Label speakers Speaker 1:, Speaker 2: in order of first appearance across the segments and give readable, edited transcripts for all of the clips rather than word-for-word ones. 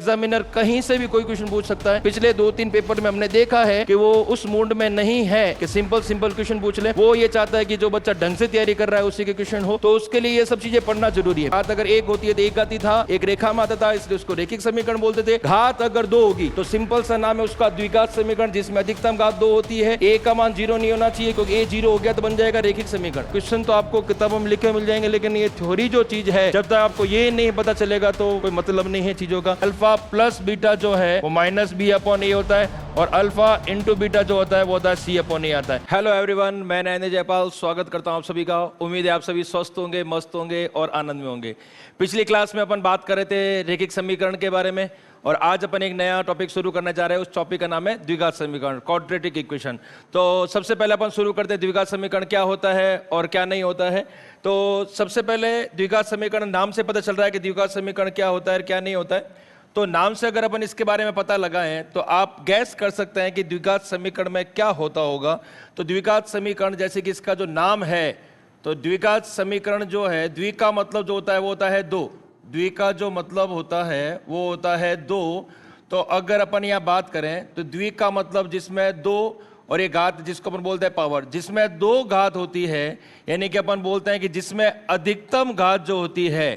Speaker 1: Examiner कहीं से भी कोई क्वेश्चन पूछ सकता है। पिछले 2-3 पेपर में हमने देखा है कि वो उस मूड में नहीं है कि सिंपल क्वेश्चन पूछ ले। वो ये चाहता है कि जो बच्चा ढंग से तैयारी कर रहा है उसी के क्वेश्चन हो, तो उसके लिए ये सब चीजें पढ़ना जरूरी है। घात अगर एक होती है तो एक घाती था, एक रेखा में आता था, इसलिए उसको रेखिक समीकरण बोलते थे। घात अगर 2 होगी तो सिंपल सा नाम है उसका द्विघात समीकरण, जिसमें अधिकतम घात 2 होती है। ए का मान 0 नहीं होना चाहिए, क्योंकि ए 0 हो गया तो बन जाएगा रेखिक समीकरण। क्वेश्चन तो आपको किताबों में लिखे मिल जाएंगे, लेकिन ये थ्योरी जो चीज है, जब तक आपको ये नहीं पता चलेगा तो कोई मतलब नहीं है चीजों का। अल्फा प्लस बीटा जो है वो माइनस बी अपॉन ए होता है, और अल्फा इंटू बीटा जो होता है वो होता है सी अपॉन ए आता है। हेलो एवरीवन, मैं नयन जयपाल स्वागत करता हूं आप सभी का। उम्मीद है आप सभी स्वस्थ होंगे, मस्त होंगे और आनंद में होंगे। पिछली क्लास में अपन बात कर रहे थे रेखिक समीकरण के बारे में, और आज अपन एक नया टॉपिक शुरू करने जा रहे हैं। उस टॉपिक का नाम है द्विघात समीकरण, क्वाड्रेटिक इक्वेशन। तो सबसे पहले अपन शुरू करते हैं द्विघात समीकरण क्या होता है और क्या नहीं होता है। तो सबसे पहले द्विघात समीकरण, नाम से पता चल रहा है कि द्विघात समीकरण क्या होता है और क्या नहीं होता है। तो नाम से अगर अपन इसके बारे में पता लगाएं तो आप गैस कर सकते हैं कि द्विघात समीकरण में क्या होता होगा। तो द्विघात समीकरण, जैसे कि इसका जो नाम है, तो द्विघात समीकरण जो है, द्वि का मतलब जो होता है वो होता है 2। द्वि का जो मतलब होता है वो होता है 2। तो अगर अपन यहाँ बात करें तो द्वि का मतलब जिसमें 2 और ये घात जिसको अपन बोलते हैं पावर, जिसमें 2 घात होती है, यानी कि अपन बोलते हैं कि जिसमें अधिकतम घात जो होती है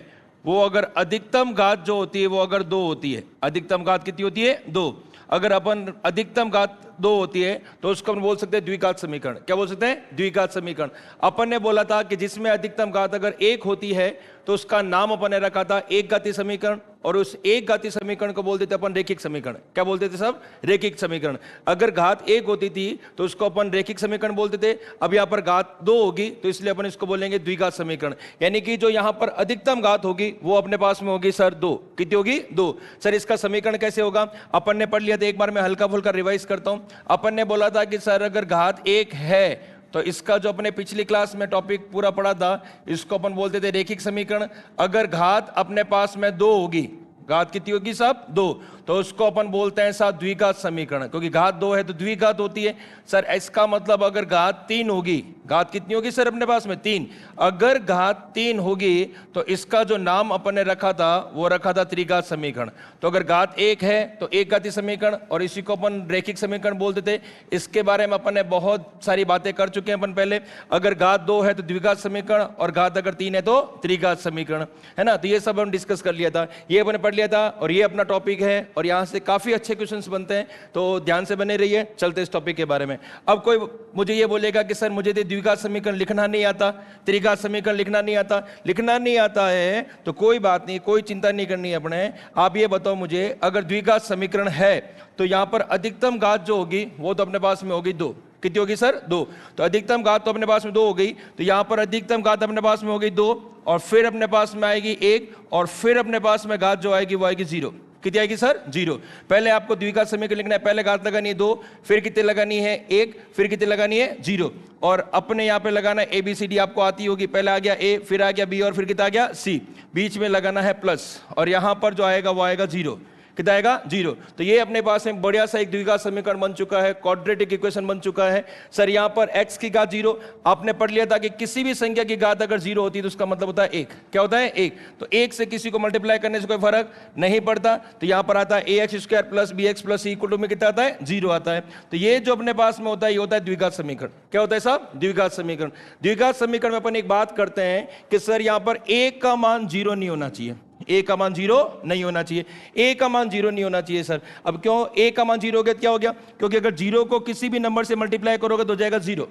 Speaker 1: वो, अगर अधिकतम घात जो होती है वो अगर 2 होती है। अधिकतम घात कितनी होती है? 2। अगर अपन अधिकतम घात 2 होती है तो उसको अपन बोल सकते हैं द्विघात समीकरण। क्या बोल सकते हैं? द्विघात समीकरण। अपन ने बोला था कि जिसमें अधिकतम घात अगर 1 होती है तो उसका नाम अपन ने रखा था एक घाती समीकरण, और उस एक घाती समीकरण को बोलते थे अपन रेखिक समीकरण। क्या बोलते थे सब? रेखिक समीकरण। अगर घात 1 होती थी तो उसको अपन रेखिक समीकरण बोलते थे। अब यहाँ पर घात 2 होगी तो इसलिए अपन इसको बोलेंगे द्विघात समीकरण। यानी कि जो यहाँ पर अधिकतम घात होगी वो अपने पास में होगी सर 2। कितनी होगी? 2। सर इसका समीकरण कैसे होगा? अपन ने पढ़ लिया था, एक बार मैं हल्का फुल्का रिवाइज करता हूँ। अपन ने बोला था कि सर अगर घात 1 है तो इसका जो अपने पिछली क्लास में टॉपिक पूरा पढ़ा था, इसको अपन बोलते थे रेखिक समीकरण। अगर घात अपने पास में 2 होगी, घात कितनी होगी साहब? 2, तो उसको अपन बोलते हैं साहब द्विघात समीकरण, क्योंकि घात 2 है तो द्विघात होती है। सर इसका मतलब अगर घात 3 होगी, घात कितनी होगी सर अपने पास में? 3। अगर घात 3 होगी तो इसका जो नाम अपन ने रखा था वो रखा था त्रिघात समीकरण। तो अगर घात 1 है तो एक घाती समीकरण, और इसी को अपन रेखिक समीकरण बोलते थे। इसके बारे में अपन ने बहुत सारी बातें कर चुके हैं अपन पहले। अगर घात 2 है तो द्विघात समीकरण, और घात अगर 3 है तो त्रिघात समीकरण, है ना। तो ये सब हम डिस्कस कर लिया था, ये अपन पढ़ लिया था, और ये अपना टॉपिक है, और यहाँ से काफी अच्छे क्वेश्चंस बनते हैं, तो ध्यान से बने रहिए। चलते इस टॉपिक के बारे में। अब कोई मुझे ये बोलेगा कि सर मुझे द्विघात समीकरण लिखना नहीं आता, त्रिघात समीकरण लिखना नहीं आता। लिखना नहीं आता है तो कोई बात नहीं, कोई चिंता नहीं करनी है अपने। आप ये बताओ मुझे, अगर द्विघात समीकरण है तो यहां पर अधिकतम घात जो होगी वो तो अपने पास में होगी 2। कितनी होगी सर? 2। तो अधिकतम घात तो अपने पास में 2 हो गई, तो यहां पर अधिकतम घात अपने पास में होगी 2, और फिर अपने पास में आएगी 1, और फिर अपने पास में घात जो आएगी वो आएगी 0। कितनी आएगी सर? 0। पहले आपको द्विघात समीकरण लिखना है, पहले घात लगानी है 2, फिर कितनी लगानी है 1, फिर कितनी लगानी है 0, और अपने यहाँ पे लगाना है ABCD आपको आती होगी। पहले आ गया A, फिर आ गया B, और फिर कितना आ गया C। बीच में लगाना है प्लस, और यहाँ पर जो आएगा वो आएगा 0। कितना आएगा? 0। तो ये अपने पास में बढ़िया सा एक द्विघात समीकरण बन चुका है, क्वाड्रेटिक इक्वेशन बन चुका है। सर यहाँ पर x की घात 0, आपने पढ़ लिया था कि किसी भी संख्या की घात अगर 0 होती है तो उसका मतलब होता है 1। क्या होता है? 1। तो 1 से किसी को मल्टीप्लाई करने से कोई फर्क नहीं पड़ता। तो यहाँ पर आता है ax² plus bx plus c equal to में कितना आता है? 0 आता है। तो ये जो अपने पास में होता है ये होता है द्विघात समीकरण। क्या होता है साहब? द्विघात समीकरण। द्विघात समीकरण में अपन एक बात करते हैं कि सर यहाँ पर a का मान 0 नहीं होना चाहिए। a का मान 0 नहीं होना चाहिए। a का मान 0 नहीं होना चाहिए सर। अब क्यों a का मान 0 हो गया? क्या हो गया? क्योंकि अगर 0 को किसी भी नंबर से मल्टीप्लाई करोगे तो हो जाएगा 0।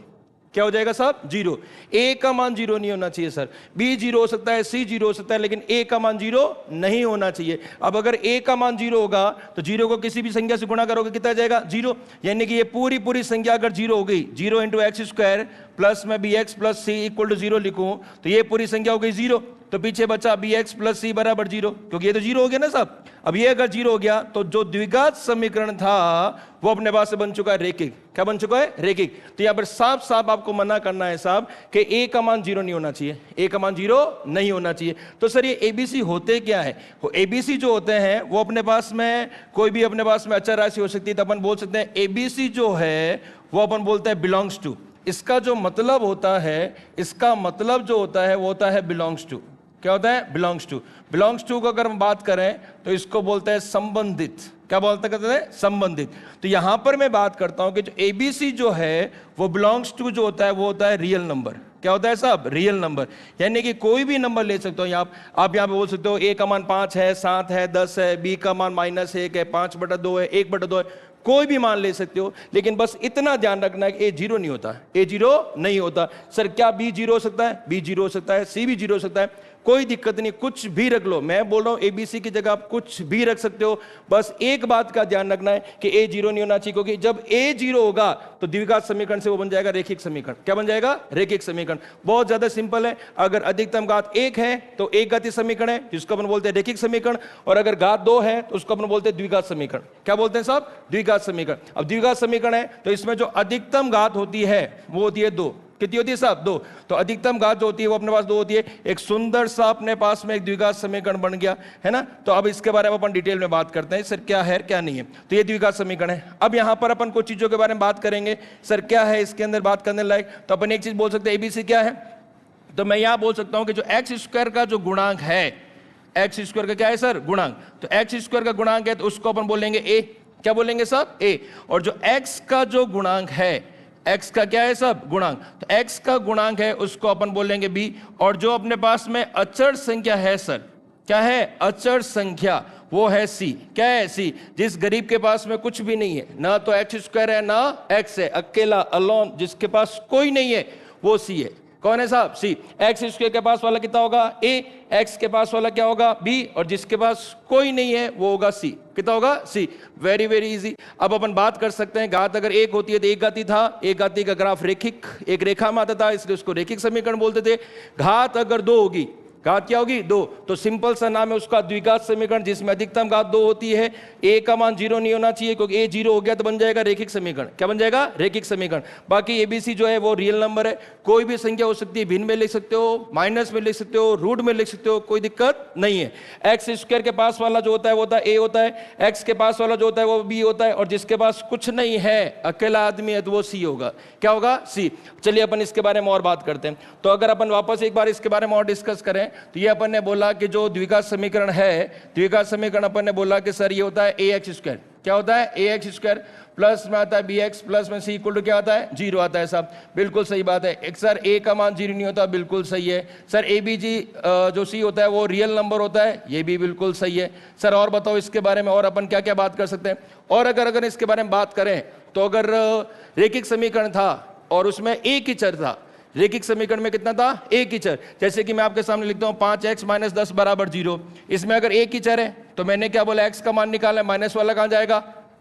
Speaker 1: क्या हो जाएगा साहब? 0। a का मान 0 नहीं होना चाहिए सर। b 0 हो सकता है, c 0 हो सकता है, लेकिन a का मान 0 नहीं होना चाहिए। अब अगर a का मान 0 होगा तो 0 को किसी भी संख्या से गुणा करोगे कितना आ जाएगा? 0। यानी कि ये पूरी संख्या अगर 0 हो गई, 0 इंटू x² प्लस में bx plus c equal to 0 लिखूं तो ये पूरी संख्या हो गई 0। तो पीछे बचा bx प्लस c बराबर 0, क्योंकि ये तो 0 हो गया ना साहब। अब ये अगर 0 हो गया तो जो द्विघात समीकरण था वो अपने पास से बन चुका है रेखिक। क्या बन चुका है? रेखिक। तो यहां पर साफ साफ आपको मना करना है साहब कि a का मान 0 नहीं होना चाहिए। a का मान 0 नहीं होना चाहिए। तो सर ये ABC होते क्या है? वो ABC जो होते हैं वो अपने पास में, कोई भी अपने पास में अचर राशि हो सकती है, तो अपन बोल सकते हैं ABC जो है वो अपन बोलते हैं बिलोंग्स टू। इसका जो मतलब होता है, इसका मतलब जो होता है वो होता है बिलोंग्स टू। क्या होता है? Belongs to. बिलोंग्स टू को अगर हम बात करें तो इसको बोलते हैं संबंधित। क्या कहते हैं? संबंधित। तो यहां पर मैं बात करता हूं कि जो एबीसी जो है वो बिलोंग्स टू जो होता है वो होता है रियल नंबर। क्या होता है साहब? Real number. यानी कि कोई भी नंबर ले सकते हो आप यहां पे बोल सकते हो ए का मान 5 है, 7 है, 10 है, बी का मान -1 है, 5/2 है, 1/2 है, कोई भी मान ले सकते हो। लेकिन बस इतना ध्यान रखना है कि ए 0 नहीं होता। ए 0 नहीं होता। सर क्या बी 0 हो सकता है? बी 0 हो सकता है, सी भी 0 हो सकता है, कोई दिक्कत नहीं, कुछ भी रख लो। मैं बोल रहा हूं एबीसी की जगह आप कुछ भी रख सकते हो। बस एक बात का ध्यान रखना है कि ए 0 नहीं होना चाहिए, क्योंकि जब ए 0 होगा तो द्विघात समीकरण से वो बन जाएगा रेखिक समीकरण। क्या बन जाएगा? रेखिक समीकरण। बहुत ज्यादा सिंपल है। अगर अधिकतम घात 1 है तो एक घातीय समीकरण है, जिसको अपन बोलते हैं रेखिक समीकरण, और अगर घात 2 है तो उसको अपन बोलते हैं द्विघात समीकरण। क्या बोलते हैं साहब? द्विघात समीकरण। अब द्विघात समीकरण है तो इसमें जो अधिकतम घात होती है वो होती है 2। कितनी होती है साहब? 2। तो अधिकतम घात जो होती है वो अपने पास 2 होती है। एक सुंदर सा अपने पास में एक द्विघात समीकरण बन गया है ना। तो अब इसके बारे में अपन डिटेल में बात करते हैं, सर क्या है क्या नहीं है। तो ये द्विघात समीकरण है। अब यहां पर अपन कुछ चीजों के बारे में बात करेंगे, सर क्या है इसके अंदर बात करने लायक। तो अपन एक चीज बोल सकते हैं, एबीसी क्या है। तो मैं यहां बोल सकता हूं कि जो एक्स स्क्वायर का जो गुणांक है, एक्स स्क्वायर का क्या है सर? गुणांक। तो एक्स स्क्वायर का गुणांक है तो उसको अपन बोलेंगे ए। क्या बोलेंगे साहब? ए। और जो एक्स का जो गुणांक है, x का क्या है सब? गुणांक। तो x का गुणांक है उसको अपन बोलेंगे b। और जो अपने पास में अचर संख्या है सर, क्या है? अचर संख्या, वो है c। क्या है? c। जिस गरीब के पास में कुछ भी नहीं है, ना तो एक्स स्क्वायर है ना x है, अकेला अलोन, जिसके पास कोई नहीं है वो c है। कौन है साहब? c। एक्स स्क्वायर के पास वाला कितना होगा? a। x के पास वाला क्या होगा? b। और जिसके पास कोई नहीं है वो होगा c। कितना होगा? c। Very very easy. अब अपन बात कर सकते हैं, घात अगर 1 होती है तो एक घाती था, एक घाती का ग्राफ रेखिक, एक रेखा में आता था, इसलिए उसको रेखिक समीकरण बोलते थे। घात अगर 2 होगी, घात क्या होगी? 2, तो सिंपल सा नाम है उसका द्विघात समीकरण, जिसमें अधिकतम घात 2 होती है। ए का मान 0 नहीं होना चाहिए, क्योंकि ए 0 हो गया तो बन जाएगा रेखिक समीकरण। क्या बन जाएगा? रेखिक समीकरण। बाकी एबीसी जो है वो रियल नंबर है, कोई भी संख्या हो सकती है, भिन्न में लिख सकते हो, माइनस में लिख सकते हो, रूट में लिख सकते हो, कोई दिक्कत नहीं है। एक्स स्क्वायर के पास वाला जो होता है वो होता है ए होता है, एक्स के पास वाला जो होता है वो बी होता है, और जिसके पास कुछ नहीं है, अकेला आदमी है, तो वो सी होगा। क्या होगा? सी। चलिए अपन इसके बारे में और बात करते हैं। तो अगर अपन वापस एक बार इसके बारे में और डिस्कस करें तो ये अपन ने बोला कि जो द्विघात समीकरण है, द्विघात समीकरण अपन ने बोला कि सर ये होता है ए एक्स स्क्वायर। क्या होता है? ए एक्स स्क्वायर प्लस में आता है बी एक्स प्लस में सी इक्वल टू क्या आता है? 0 आता है साहब। बिल्कुल सही बात है। एक सर ए का मान 0 नहीं होता, बिल्कुल सही है। सर ए बी जी जो सी होता है वो रियल नंबर होता है, ये भी बिल्कुल सही है। सर और बताओ इसके बारे में, और अपन क्या क्या बात कर सकते हैं। और अगर इसके बारे में बात करें तो अगर रेखिक समीकरण था और उसमें एक ही चर था, रेखिक समीकरण में कितना था? एक ही चर। जैसे कि मैं आपके सामने लिखता हूं 5x - 10 = 0। इसमें अगर एक ही चर है तो मैंने क्या बोला? x का मान निकालना है, माइनस वाला कहां जाएगा?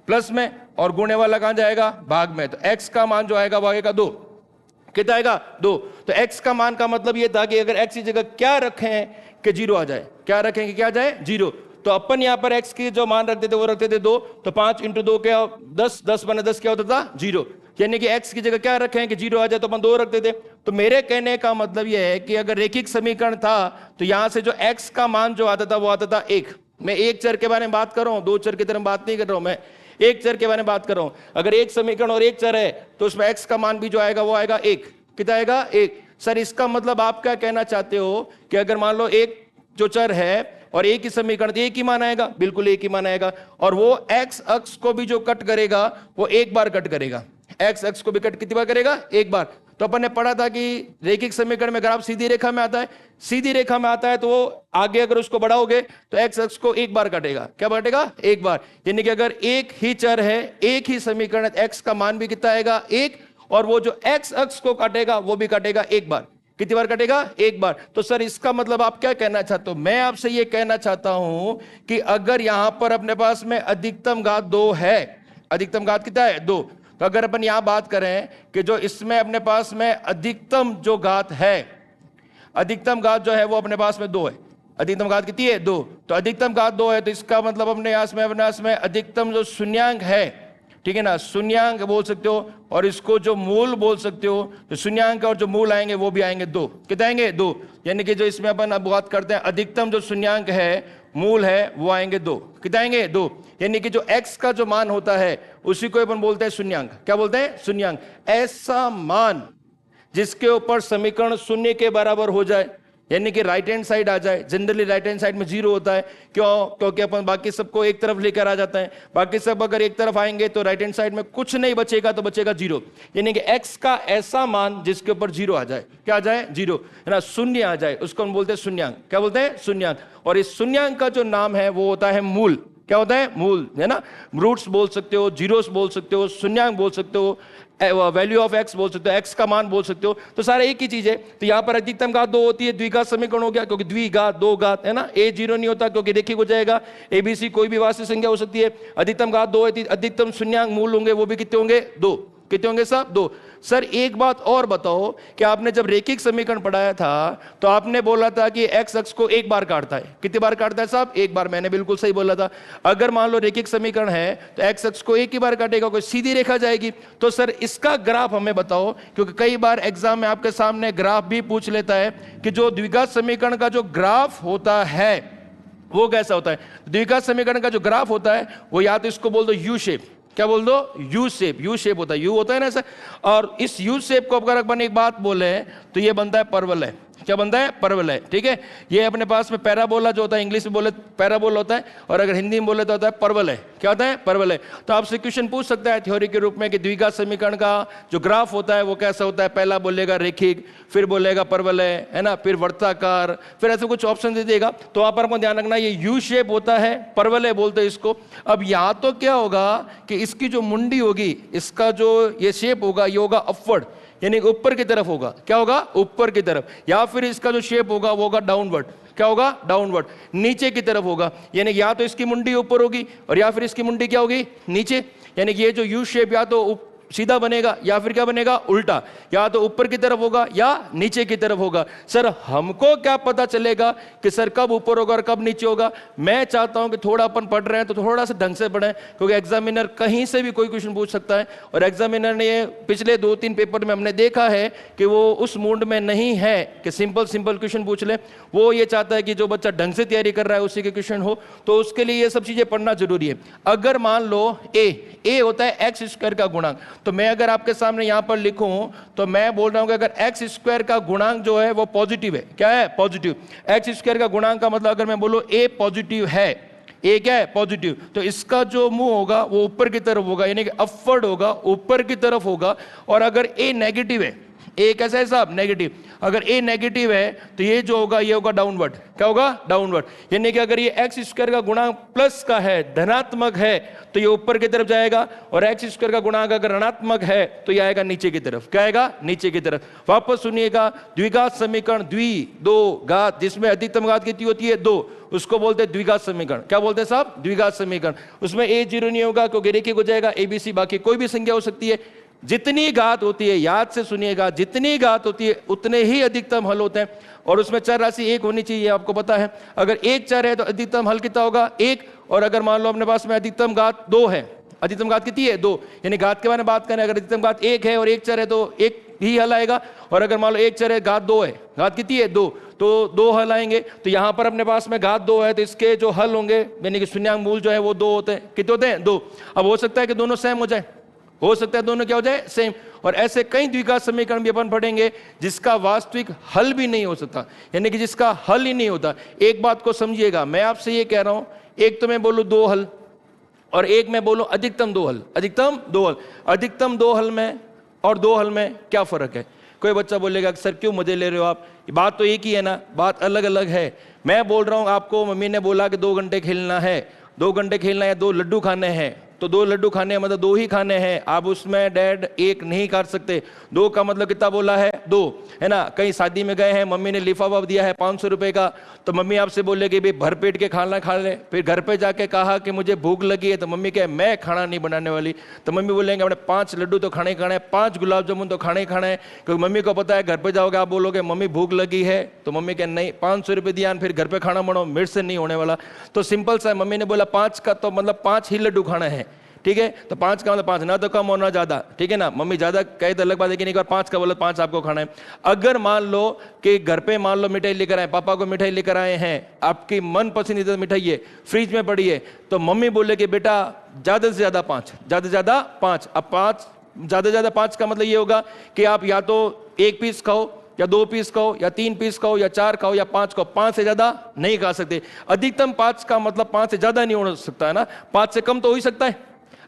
Speaker 1: प्लस में, और गुणे वाला कहां जाएगा? भाग में। तो x का मान जो आएगा वो आएगा 2। कितना आएगा? 2। तो x का मान का मतलब ये था कि अगर x की जगह क्या रखें कि 0 आ जाए, क्या रखें कि क्या आ जाए? 0। तो अपन यहां पर x की जो मान रखते थे वो रखते थे 2। तो 5 × 2 क्या? 10, 10 × 10 क्या होता था? 0। यानी कि x की जगह क्या रखें कि 0 आ जाए, तो अपन 2 रखते थे। तो मेरे कहने का मतलब यह है कि अगर रेखिक समीकरण था तो यहां से जो x का मान जो आता था वो आता था 1। मैं एक चर के बारे में बात कर रहा हूं, 2 चर की तरह बात नहीं कर रहा हूं, मैं एक चर के बारे में बात कर रहा हूं। अगर एक समीकरण और एक चर है तो उसमें x का मान भी जो आएगा वो आएगा 1। कितना आएगा? 1। सर इसका मतलब आप क्या कहना चाहते हो कि अगर मान लो एक जो चर है और एक ही समीकरण, एक ही मान आएगा? बिल्कुल एक ही मान आएगा। और वो x अक्ष को भी जो कट करेगा वो एक बार कट करेगा। x अक्ष को भी कट कितनी बार करेगा? एक बार। तो अपन ने पढ़ा था कि रेखिक समीकरण में ग्राफ सीधी रेखा में आता है, सीधी रेखा में आता है तो वो आगे अगर उसको बढ़ाओगे तो x अक्ष को एक बार काटेगा। क्या काटेगा? एक बार। यानी कि अगर एक ही चर है, एक ही समीकरण, x का मान भी कितना आएगा? 1। और वो जो x अक्ष को काटेगा वो भी काटेगा एक बार। कितनी बार कटेगा? एक बार। तो सर इसका मतलब आप क्या कहना चाहते हो? मैं आपसे ये कहना चाहता हूं कि अगर यहां पर अपने पास में अधिकतम घात 2 है, अधिकतम घात कितना है? 2। तो अगर अपन यहां बात करें कि जो इसमें अपने पास में अधिकतम जो घात है, अधिकतम घात जो है वो अपने पास में 2 है। अधिकतम घात कितनी है? 2। तो अधिकतम घात 2 है तो इसका मतलब अपने पास में अधिकतम जो शून्यांक है, ठीक है ना, शून्यांक बोल सकते हो, और इसको जो मूल बोल सकते हो। तो शून्यांक और जो मूल आएंगे वो भी आएंगे 2। कितने आएंगे? 2। यानी कि जो इसमें अपन अब बात करते हैं अधिकतम जो शून्यांक है, मूल है, वो आएंगे 2। कितने आएंगे? 2। यानी कि जो x का जो मान होता है उसी को अपन बोलते हैं शून्यांक। क्या बोलते हैं? शून्यांक। ऐसा मान जिसके ऊपर समीकरण शून्य के बराबर हो जाए यानी कि राइट हैंड साइड आ जाए। जनरली राइट हैंड साइड में 0 होता है, क्यों? क्योंकि अपन बाकी सबको एक तरफ लेकर आ जाते हैं। बाकी सब अगर एक तरफ आएंगे तो राइट हैंड साइड में कुछ नहीं बचेगा, तो बचेगा 0। यानी कि x का ऐसा मान जिसके ऊपर 0 आ जाए। क्या आ जाए? 0, है ना, शून्य आ जाए, उसको हम बोलते हैं शून्यांक। क्या बोलते हैं? शून्यांक। और इस शून्यांक का जो नाम है वो होता है मूल। क्या होता है? मूल, है ना। रूट्स बोल सकते हो, जीरोस बोल सकते हो, शून्यांक बोल सकते हो, वैल्यू ऑफ एक्स बोल सकते हो, एक्स का मान बोल सकते हो। तो सारा एक ही चीज है। तो यहां पर अधिकतम घात 2 होती है, द्विघात समीकरण हो गया, क्योंकि द्विघात 2 घात, है ना। ए 0 नहीं होता क्योंकि रेखिक हो जाएगा। एबीसी कोई भी वास्तविक संख्या हो सकती है। अधिकतम घात 2 है, अधिकतम शून्यांक मूल होंगे, वो भी कितने होंगे? 2। कितने होंगे साहब? 2। सर एक बात और बताओ कि आपने जब रेखिक समीकरण पढ़ाया था तो आपने बोला था कि एक्स अक्ष को एक बार काटता है। कितनी बार काटता है साहब? एक बार। मैंने बिल्कुल सही बोला था। अगर मान लो रेखिक समीकरण है तो एक्स अक्ष को एक ही बार काटेगा, कोई सीधी रेखा जाएगी। तो सर इसका ग्राफ हमें बताओ, क्योंकि कई बार एग्जाम में आपके सामने ग्राफ भी पूछ लेता है कि जो द्विघात समीकरण का जो ग्राफ होता है वो कैसा होता है। द्विघात समीकरण का जो ग्राफ होता है वो या तो इसको बोल दो यू शेप। क्या बोल दो? U shape. यू शेप होता है, यू होता है ना ऐसा। और इस यू शेप को अगर अपन एक बात बोले तो ये बनता है परवलय। क्या बनता है? परवलय। ठीक है। ये अपने पास में पैराबोला जो होता है, इंग्लिश में बोले पैराबोला होता है, और अगर हिंदी में बोले तो होता है परवलय। क्या होता है? परवलय। तो आपसे क्वेश्चन पूछ सकता है थ्योरी के रूप में कि द्विघात समीकरण का जो ग्राफ होता है वो कैसा होता है। पहला बोलेगा रेखिक, फिर बोलेगा परवलय, है ना, फिर वर्ताकार, फिर ऐसे कुछ ऑप्शन दे देगा। तो वहां पर आपको ध्यान रखना ये यू शेप होता है, परवलय बोलते हैं इसको। अब यहां तो क्या होगा कि इसकी जो मुंडी होगी, इसका जो ये शेप होगा, ये होगा अपवर्ड, यानी ऊपर की तरफ होगा। क्या होगा? ऊपर की तरफ। या फिर इसका जो शेप होगा वो होगा डाउनवर्ड। क्या होगा? डाउनवर्ड, नीचे की तरफ होगा। यानी या तो इसकी मुंडी ऊपर होगी और या फिर इसकी मुंडी क्या होगी? नीचे। यानी ये जो यू शेप या तो सीधा बनेगा या फिर क्या बनेगा? उल्टा। या तो ऊपर की तरफ होगा या नीचे की तरफ होगा। सर हमको क्या पता चलेगा कि सर कब ऊपर होगा और कब नीचे होगा? मैं चाहता हूं कि थोड़ा अपन पढ़ रहे हैं तो थोड़ा सा ढंग से पढ़ें, क्योंकि एग्जामिनर कहीं से भी कोई क्वेश्चन पूछ सकता है। और एग्जामिनर ने ये पिछले 2-3 पेपर में हमने देखा है कि वो उस मूड में नहीं है कि सिंपल सिंपल क्वेश्चन पूछ ले। वो ये चाहता है कि जो बच्चा ढंग से तैयारी कर रहा है उसी के क्वेश्चन हो। तो उसके लिए ये सब चीजें पढ़ना जरूरी है। अगर मान लो ए होता है एक्स स्क्वायर का गुणांक, तो मैं अगर आपके सामने यहां पर लिखूं तो मैं बोल रहा हूं कि अगर एक्स स्क्वायर का गुणांक जो है वो पॉजिटिव है। क्या है? पॉजिटिव। एक्स स्क्वायर का गुणांक का मतलब अगर मैं बोलूं ए पॉजिटिव है, ए क्या है? पॉजिटिव, तो इसका जो मुंह होगा वो ऊपर की तरफ होगा, यानी कि अपवर्ड होगा, ऊपर की तरफ होगा। और अगर ए नेगेटिव है, ए कैसा है साहब? नेगेटिव। अगर ए नेगेटिव है तो ये जो होगा ये होगा डाउनवर्ड। क्या होगा? डाउनवर्ड। यानी कि अगर ये एक्स स्क्वायर का गुणांक प्लस का है, धनात्मक है, तो ये ऊपर की तरफ जाएगा। और एक्स स्क्वायर का गुणांक अगर ऋणात्मक है तो ये आएगा नीचे की तरफ। क्या आएगा? नीचे की तरफ। वापस सुनिएगा, द्विघात समीकरण दो घात जिसमें अधिकतम घात कितनी होती है? 2, उसको बोलते हैं द्विघात समीकरण। क्या बोलते हैं साहब? द्विघात समीकरण। उसमें ए 0 नहीं होगा क्योंकि रेखिक हो जाएगा। एबीसी बाकी कोई भी संख्या हो सकती है। जितनी घात होती है, याद से सुनिएगा, जितनी घात होती है उतने ही अधिकतम हल होते हैं। और उसमें चर राशि एक होनी चाहिए, आपको पता है। अगर एक चर है तो अधिकतम हल कितना होगा? 1। और अगर मान लो अपने पास में अधिकतम घात 2 है, अधिकतम घात कितनी है? 2। यानी घात के बारे में बात करें, अगर अधिकतम घात 1 है और एक चर है तो एक ही हल आएगा। और अगर मान लो एक चर है, घात 2 है, घात कितनी है? 2, तो 2 हल आएंगे। तो यहां पर अपने पास में घात 2 है तो इसके जो हल होंगे यानी कि शून्यांक मूल जो है वो 2 होते हैं। कितने होते हैं? 2। अब हो सकता है कि दोनों सेम हो जाए, हो सकता है दोनों क्या हो जाए? सेम। और ऐसे कई द्विघात समीकरण भी अपन पढ़ेंगे जिसका वास्तविक हल भी नहीं हो सकता, यानी कि जिसका हल ही नहीं होता। एक बात को समझिएगा, मैं आपसे ये कह रहा हूं, एक तो मैं बोलूं 2 हल और एक मैं बोलूं अधिकतम 2 हल। अधिकतम 2 हल, अधिकतम 2 हल में और 2 हल में क्या फर्क है? कोई बच्चा बोलेगा सर क्यों मजे ले रहे हो आप, बात तो एक ही है ना, बात अलग अलग है। मैं बोल रहा हूं आपको मम्मी ने बोला कि 2 घंटे खेलना है, 2 घंटे खेलना है, 2 लड्डू खाने हैं, तो 2 लड्डू खाने मतलब 2 ही खाने हैं। आप उसमें डैड 1 नहीं काट सकते। 2 का मतलब कितना बोला है? 2, है ना। कहीं शादी में गए हैं, मम्मी ने लिफाफा दिया है 500 रुपए का, तो मम्मी आपसे बोलेगी भाई भरपेट के खाना खा ले। फिर घर पे जाके कहा कि मुझे भूख लगी है, तो मम्मी कहे मैं खाना नहीं बनाने वाली, तो मम्मी बोलेंगे अपने 5 लड्डू तो खाने खाना है, 5 गुलाब जामुन तो खाने खाना है, क्योंकि मम्मी को पता है घर पे जाओगे आप बोलोगे मम्मी भूख लगी है, तो मम्मी कहे नहीं 500 रुपये दिया फिर घर पे खाना बनाओ, मेरे से नहीं होने वाला। तो सिंपल सा मम्मी ने बोला 5 का तो मतलब 5 ही लड्डू खाना है, ठीक है। तो 5 का मतलब 5, ना तो कम और ना ज्यादा, ठीक है ना। मम्मी ज्यादा कहे तो अलग बात है कि नहीं, 5 का बोला 5 आपको खाना है। अगर मान लो कि घर पे मान लो मिठाई लेकर आए, पापा को मिठाई लेकर आए हैं, आपकी मन पसंदीदा मिठाई है, फ्रिज में पड़ी है, तो मम्मी बोले कि बेटा ज्यादा से ज्यादा 5, ज्यादा से ज्यादा 5। अब 5 ज्यादा से ज्यादा 5 का मतलब ये होगा कि आप या तो 1 पीस खाओ या 2 पीस का हो या 3 पीस का हो या 4 का हो या 5 का हो, 5 से ज्यादा नहीं खा सकते। अधिकतम 5 का मतलब 5 से ज्यादा नहीं हो सकता है ना, 5 से कम तो हो ही सकता है।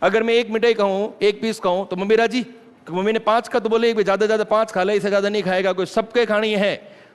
Speaker 1: अगर मैं एक मिठाई खाऊं, 1 पीस खाऊं, तो मम्मी राजी, मम्मी ने 5 का तो बोले ज्यादा ज्यादा 5 खा ले, इससे ज्यादा नहीं खाएगा कोई, सबके खानी है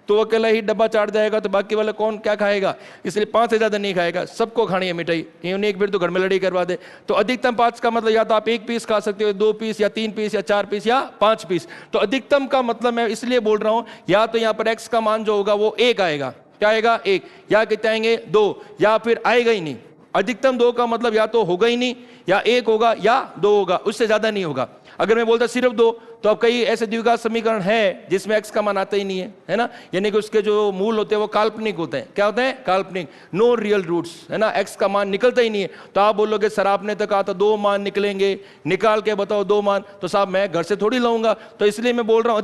Speaker 1: तो वो अकेला ही डब्बा चाट जाएगा, तो बाकी वाला कौन क्या खाएगा, इसलिए 5 से ज्यादा नहीं खाएगा, सबको खानी है मिठाई, एक फिर तो घर में लड़ाई करवा दे। तो अधिकतम 5 का मतलब या तो आप 1 पीस खा सकते हो, 2 पीस या 3 पीस या 4 पीस या 5 पीस। तो अधिकतम का मतलब मैं इसलिए बोल रहा हूं, या तो यहाँ पर x का मान जो होगा वो 1 आएगा, क्या आएगा 1, या कितने आएंगे 2, या फिर आएगा ही नहीं। अधिकतम 2 का मतलब या तो होगा ही नहीं, या 1 होगा या 2 होगा, उससे ज्यादा नहीं होगा। अगर मैं बोलता सिर्फ 2, तो अब कई ऐसे द्विघात समीकरण है जिसमें x का मान आता ही नहीं है ना, यानी कि उसके जो मूल होते हैं वो काल्पनिक होते हैं। क्या होते हैं? काल्पनिक, नो रियल रूट्स, है ना, x का मान निकलता ही नहीं है। तो आप बोलोगे सर आपने तो कहा था 2 मान निकलेंगे, निकाल के बताओ 2 मान, तो साहब मैं घर से थोड़ी लाऊंगा। तो इसलिए मैं बोल रहा हूं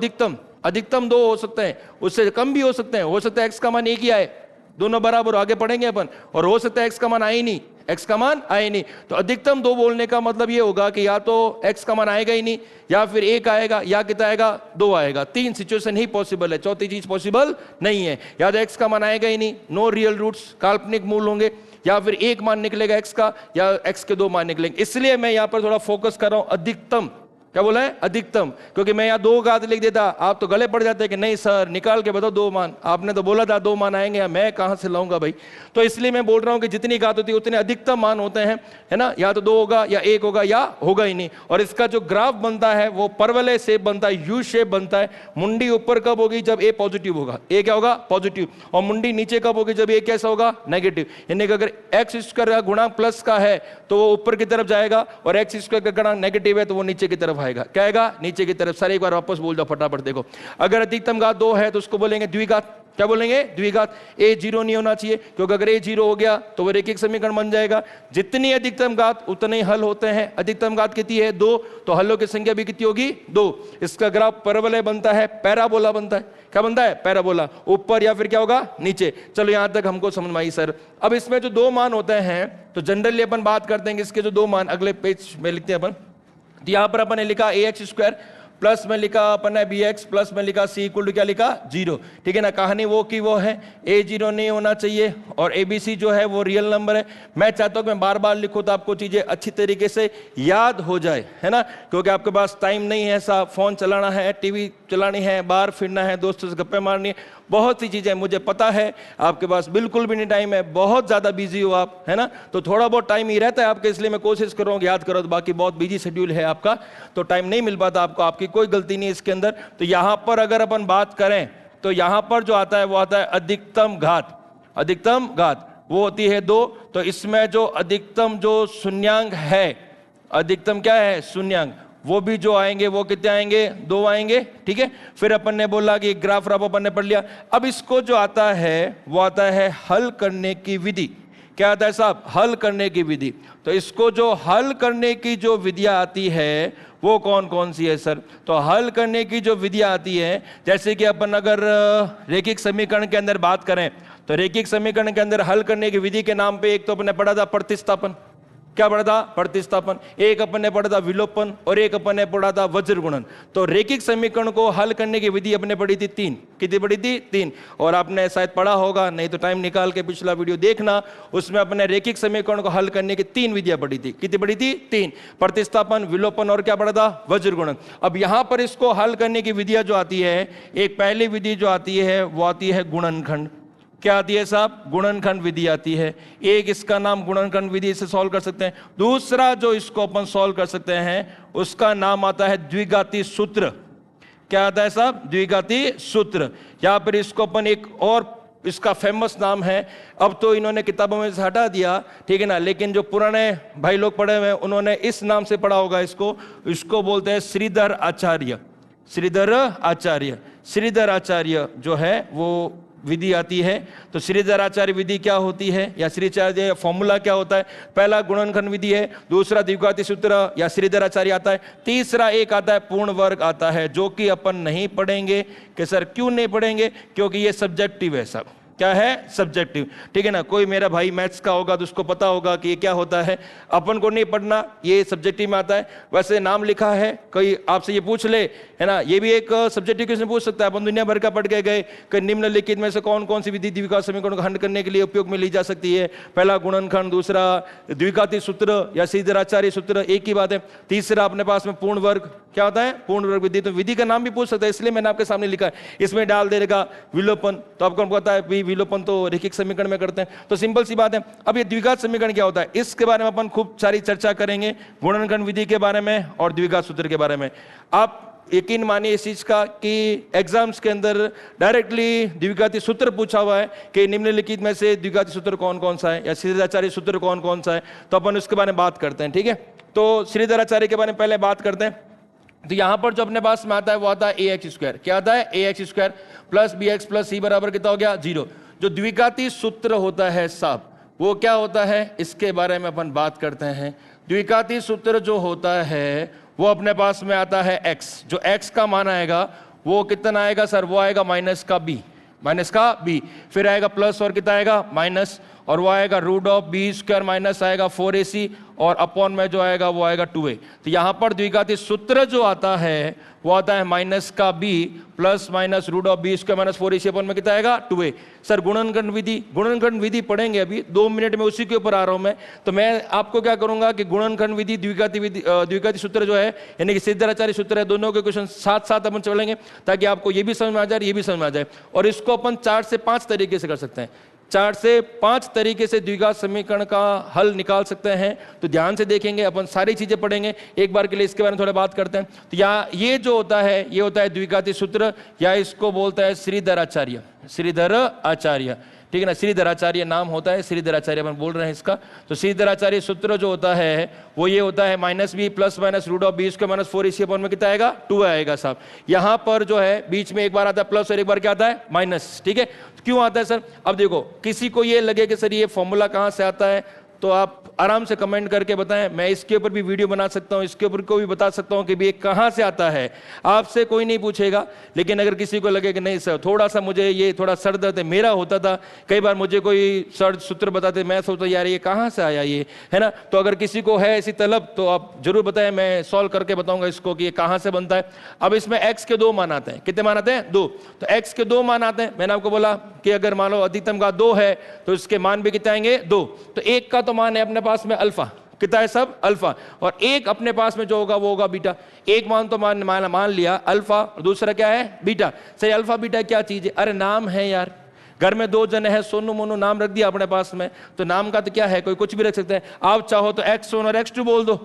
Speaker 1: अधिकतम 2 हो सकते हैं, उससे कम भी हो सकते हैं, हो सकता है x का मान 1 ही आए, दोनों बराबर आगे पढ़ेंगे अपन, और हो सकता है x का मान आए नहीं, x का मान आए नहीं। तो अधिकतम 2 बोलने का मतलब ये होगा कि या तो x का मान आएगा ही नहीं, या फिर 1 आएगा, या कितना आएगा 2 आएगा। 3 सिचुएशन ही पॉसिबल है, चौथी चीज पॉसिबल नहीं है। या तो x का मान आएगा ही नहीं, नो रियल रूट्स, काल्पनिक मूल होंगे, या फिर 1 मान निकलेगा x का, या x के 2 मान निकलेंगे। इसलिए मैं यहां पर थोड़ा फोकस कर रहा हूं अधिकतम, क्या बोला है अधिकतम, क्योंकि मैं यहाँ 2 घात लिख देता आप तो गले पड़ जाते कि नहीं सर निकाल के बताओ 2 मान, आपने तो बोला था 2 मान आएंगे, मैं कहां से लाऊंगा भाई। तो इसलिए मैं बोल रहा हूं कि जितनी घात होती है उतने अधिकतम मान होते हैं, है ना, या तो 2 होगा या 1 होगा या होगा ही नहीं। और इसका जो ग्राफ बनता है वो परवलय शेप बनता है, यू शेप बनता है। मुंडी ऊपर कब होगी? जब ए पॉजिटिव होगा, ए क्या होगा? पॉजिटिव। और मुंडी नीचे कब होगी? जब ए कैसा होगा? नेगेटिव। यानी कि अगर एक्स स्क्वायर का गुणांक प्लस का है तो वो ऊपर की तरफ जाएगा, और एक्स स्क्वायर का गुणांक नेगेटिव है तो वो नीचे की तरफ आएगा, क्या आएगा? नीचे की तरफ। सर एक बार वापस बोल दो फटाफट, देखो अगर अधिकतम घात 2 है तो उसको बोलेंगे द्विघात, क्या बोलेंगे? द्विघात। ए 0 नहीं होना चाहिए, क्योंकि अगर ए 0 हो गया तो वो रेखिक समीकरण बन जाएगा। जितनी अधिकतम घात उतने ही हल होते हैं। अधिकतम घात कितनी है? 2, तो हलों की संख्या भी कितनी होगी? 2। इसका ग्राफ परवलय बनता है, पैराबोला बनता है। क्या बनता है? पैराबोला। ऊपर या फिर क्या होगा? नीचे। चलो यहां तक हमको समझ में आई सर। अब इसमें जो 2 मान होते हैं तो जनरली अपन बात करते हैं कि इसके जो 2 मान, अगले पेज में लिखते हैं अपन। तो यहां पर अपन ने लिखा ax² प्लस में लिखा अपन है bx प्लस में लिखा c इक्वल टू क्या लिखा? 0। ठीक है ना। कहानी वो की वो है, a 0 नहीं होना चाहिए और abc जो है वो रियल नंबर है। मैं चाहता हूं कि मैं बार बार लिखूं तो आपको चीजें अच्छी तरीके से याद हो जाए, है ना, क्योंकि आपके पास टाइम नहीं है, ऐसा फोन चलाना है, टीवी चलानी है, बाहर फिरना है, दोस्तों से गप्पे मारनी है, बहुत सी चीजें मुझे पता है। आपके पास बिल्कुल भी नहीं टाइम है, बहुत ज्यादा बिजी हो आप, है ना, तो थोड़ा बहुत टाइम ही रहता है आपके, इसलिए मैं कोशिश कर रहा हूं याद करो। तो बाकी बहुत बिजी शेड्यूल है आपका, तो टाइम नहीं मिल पाता आपको, आपकी कोई गलती नहीं है इसके अंदर। तो यहां पर अगर अपन बात करें तो यहां पर जो आता है वो आता है अधिकतम घात। अधिकतम घात वो होती है 2। तो इसमें जो अधिकतम जो शून्यांक है, अधिकतम क्या है? शून्यांक, वो भी जो आएंगे वो कितने आएंगे? 2 आएंगे। ठीक है। फिर अपन ने बोला कि ग्राफ रफ अपन ने पढ़ लिया। अब इसको जो आता है वो आता है हल करने की विधि। क्या आता है साहब? हल करने की विधि। तो इसको जो हल करने की जो विधियां आती है वो कौन कौन सी है सर? तो हल करने की जो विधियां आती है, जैसे कि अपन अगर रेखिक समीकरण के अंदर बात करें तो रेखिक समीकरण के अंदर हल करने की विधि के नाम पे एक तो अपन ने पढ़ा था प्रतिस्थापन। क्या पढ़ा था? प्रतिस्थापन। एक अपन ने पढ़ा था विलोपन, और एक अपन ने पढ़ा था वज्र गुणन। तो रेखिक समीकरण को हल करने की विधि अपने पढ़ी थी 3। कितनी पढ़ी थी? 3। और आपने शायद पढ़ा होगा, नहीं तो टाइम निकाल के पिछला वीडियो देखना, उसमें अपने रेखिक समीकरण को हल करने की 3 विधियां पढ़ी थी। कितनी पढ़ी थी? 3। प्रतिस्थापन, विलोपन और क्या पढ़ा था? वज्र गुणन। अब यहां पर इसको हल करने की विधियां जो आती है, एक पहली विधि जो आती है वो आती है गुणनखंड। क्या आती है साहब? गुणनखंड विधि आती है। एक इसका नाम गुणनखंड विधि से सॉल्व कर सकते हैं। दूसरा जो इसको अपन सॉल्व कर सकते हैं उसका नाम आता है द्विघाती सूत्र। क्या आता है साहब? द्विघाती सूत्र। या फिर इसको अपन एक और इसका फेमस नाम है, अब तो इन्होंने किताबों में से हटा दिया, ठीक है ना, लेकिन जो पुराने भाई लोग पढ़े हुए हैं उन्होंने इस नाम से पढ़ा होगा इसको। इसको बोलते हैं श्रीधर आचार्य। श्रीधर आचार्य। श्रीधर आचार्य जो है वो विधि आती है। तो श्रीधराचार्य विधि क्या होती है, या श्रीधराचार्य फॉर्मूला क्या होता है? पहला गुणनखंड विधि है, दूसरा द्विघाती सूत्र या श्रीधराचार्य आता है, तीसरा एक आता है पूर्ण वर्ग आता है, जो कि अपन नहीं पढ़ेंगे। कि सर क्यों नहीं पढ़ेंगे? क्योंकि ये सब्जेक्टिव है सब। क्या है? सब्जेक्टिव। ठीक है ना, कोई मेरा भाई मैथ्स का होगा तो उसको पता होगा कि ये क्या होता है, अपन को नहीं पढ़ना, ये सब्जेक्टिव में आता है। वैसे नाम लिखा है, कोई आपसे ये पूछ ले, है ना, ये भी एक सब्जेक्टिव क्वेश्चन पूछ सकता है। अपन दुनिया भर का पढ़ के गए कि निम्नलिखित में से कौन कौन सी विधि द्विघात समीकरण को हल करने के लिए उपयोग में ली जा सकती है? पहला गुणनखंड, दूसरा द्विघाती सूत्र या श्रीधराचार्य सूत्र, एक ही बात है। तीसरा अपने पास में पूर्ण वर्ग, क्या होता है? पूर्ण वर्ग विधि। तो विधि का नाम भी पूछ सकता है, इसलिए मैंने आपके सामने लिखा है। इसमें डाल देगा विलोपन, तो आपको पता है विलोपन तो रैखिक समीकरण में करते हैं, तो सिंपल सी बात है। अब ये द्विघात समीकरण क्या होता है, इसके बारे में अपन खूब सारी चर्चा करेंगे, गुणनखंड विधि के बारे में और द्विघात सूत्र के बारे में। आप यकीन मानिए इस चीज का कि एग्जाम्स के अंदर डायरेक्टली द्विघाती सूत्र पूछा हुआ है कि निम्नलिखित में से द्विघाती सूत्र कौन कौन सा है या श्रीधराचार्य सूत्र कौन कौन सा है, तो अपन उसके बारे में बात करते हैं। ठीक है, तो श्रीधराचार्य के बारे में पहले बात करते हैं। तो यहां पर जो अपने पास में आता है वो आता है ax² क्या आता है? ax² plus bx plus c बराबर कितना हो गया? 0। जो द्विघाती सूत्र होता है साहब, वो क्या होता है, इसके बारे में अपन बात करते हैं। द्विघाती सूत्र जो होता है वो अपने पास में आता है x, जो x का मान आएगा वो कितना आएगा सर? वो आएगा माइनस का b, फिर आएगा प्लस और कितना आएगा? माइनस, और वो आएगा रूट ऑफ b² माइनस आएगा 4ac, और अपॉन में जो आएगा वो आएगा 2a। तो यहां पर द्विघाती सूत्र जो आता है वो आता है माइनस का b plus minus root of b² minus 4ac, upon में कितना आएगा? 2a। सर गुणनखंड विधि पढ़ेंगे अभी 2 मिनट में, उसी के ऊपर आ रहा हूं मैं। तो मैं आपको क्या करूंगा कि गुणनखंड विधि, द्विघाती सूत्र जो है यानी कि श्रीधराचार्य सूत्र है, दोनों के क्वेश्चन साथ साथ अपन चलेंगे ताकि आपको ये भी समझ में आ जाए, ये भी समझ में आ जाए। और इसको अपन 4 से 5 तरीके से कर सकते हैं, 4 से 5 तरीके से द्विघात समीकरण का हल निकाल सकते हैं। तो ध्यान से देखेंगे, अपन सारी चीजें पढ़ेंगे। एक बार के लिए इसके बारे में थोड़ा बात करते हैं। तो यहाँ ये जो होता है ये होता है द्विघाती सूत्र, या इसको बोलता है श्रीधराचार्य। ठीक है ना, श्रीधराचार्य नाम होता है, श्रीधराचार्य अपन बोल रहे हैं इसका। तो श्रीधराचार्य सूत्र जो होता है वो ये होता है minus b plus minus root of b² minus 4ac, upon में कितना आएगा? 2 आएगा साहब। यहाँ पर जो है बीच में एक बार आता है प्लस और एक बार क्या आता है? माइनस। ठीक है, क्यों आता है सर? अब देखो, किसी को ये लगे कि सर ये फॉर्मूला कहाँ से आता है, तो आप आराम से कमेंट करके बताएं। मैं इसके ऊपर भी वीडियो बना सकता हूं, इसके ऊपर को भी बता सकता हूं कि भी ये कहां से आता है। आपसे कोई नहीं पूछेगा, लेकिन अगर किसी को लगे कि नहीं सर थोड़ा सा मुझे ये थोड़ा सर दर्द है, मेरा होता था कई बार, मुझे कोई सर सूत्र बताते, मैं सोचता यार ये कहां से आया ये, है ना। तो अगर किसी को है ऐसी तलब तो आप जरूर बताएं, मैं सॉल्व करके बताऊंगा इसको कि ये कहां से बनता है। अब इसमें x के 2 मान आते हैं, कितने मान आते हैं? 2। तो x के 2 मान आते हैं। मैंने आपको बोला कि अगर मान लो अधिकतम का 2 है तो इसके मान भी कितने आएंगे? 2। तो एक का तो मान है अपने पास में अल्फा, कितना है सब? अल्फा। और एक अपने पास में जो होगा वो होगा बीटा। एक मान तो मान लिया अल्फा, और दूसरा क्या है? बीटा। सही, अल्फा बीटा क्या चीज है? अरे नाम है यार, घर में 2 जने हैं, सोनू मोनू नाम रख दिया अपने पास में, तो नाम का तो क्या है, कोई कुछ भी रख सकते हैं। आप चाहो तो x1 और x2 बोल दो,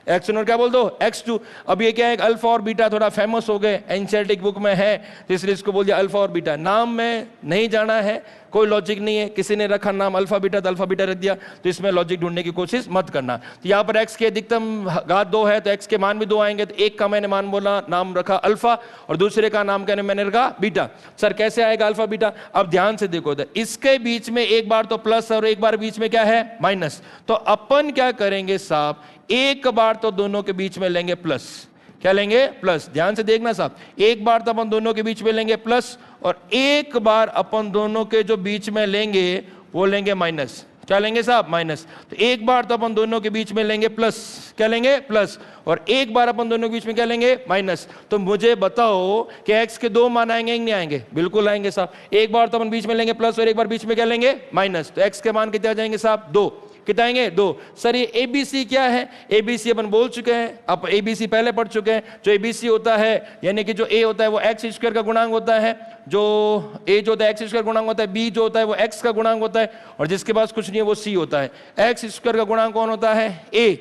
Speaker 1: x1 और क्या बोल दो? x2। अब ये क्या है, अल्फा और बीटा थोड़ा फेमस हो गए, एनसीईआरटी बुक में है, तो इसलिए इसको बोल दिया अल्फा और बीटा। नाम में नहीं जाना है, कोई लॉजिक नहीं है, किसी ने रखा नाम अल्फा बीटा तो अल्फा बीटा रख दिया, तो इसमें लॉजिक ढूंढने की कोशिश मत करना। तो यहाँ पर x की अधिकतम घात 2 है तो x के मान भी 2 आएंगे। तो एक का मैंने मान बोला, नाम रखा अल्फा, और दूसरे का नाम क्या मैंने रखा? बीटा। सर कैसे आएगा अल्फा बीटा? अब ध्यान से देखो, इसके बीच में एक बार तो प्लस और एक बार बीच में क्या है? माइनस। तो अपन क्या करेंगे साहब, एक बार तो दोनों के बीच में लेंगे प्लस। क्या लेंगे? प्लस। ध्यान से देखना साहब, एक बार तो अपन दोनों के बीच में लेंगे प्लस, और एक बार अपन दोनों के जो बीच में लेंगे वो लेंगे माइनस। क्या लेंगे साहब? माइनस। तो एक बार तो अपन दोनों के बीच में लेंगे प्लस, क्या लेंगे? प्लस, और एक बार अपन दोनों के बीच में क्या लेंगे? माइनस। तो मुझे बताओ कि x के 2 मान आएंगे कि नहीं आएंगे? बिल्कुल आएंगे साहब। एक बार तो अपन बीच में लेंगे प्लस और एक बार बीच में क्या लेंगे? माइनस। तो x के मान कितने आ जाएंगे साहब? 2। कितना आएंगे? 2। सर ये ABC क्या है? ABC अपन बोल चुके हैं, अब ABC पहले पढ़ चुके हैं। जो ABC होता है यानी कि जो A होता है वो x² का गुणांक होता है, जो A जो होता है x² गुणांक होता है, B जो होता है वो x का गुणांक होता है, और जिसके पास कुछ नहीं है वो C होता है। x² का गुणांक कौन होता है? A।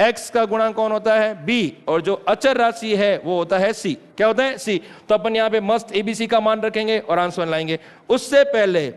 Speaker 1: x का गुणांक कौन होता है? b, और जो अचर राशि है वो होता है c। क्या होता है? c। तो अपन यहाँ पे मस्त abc का मान रखेंगे और आंसर लाएंगे। उससे पहले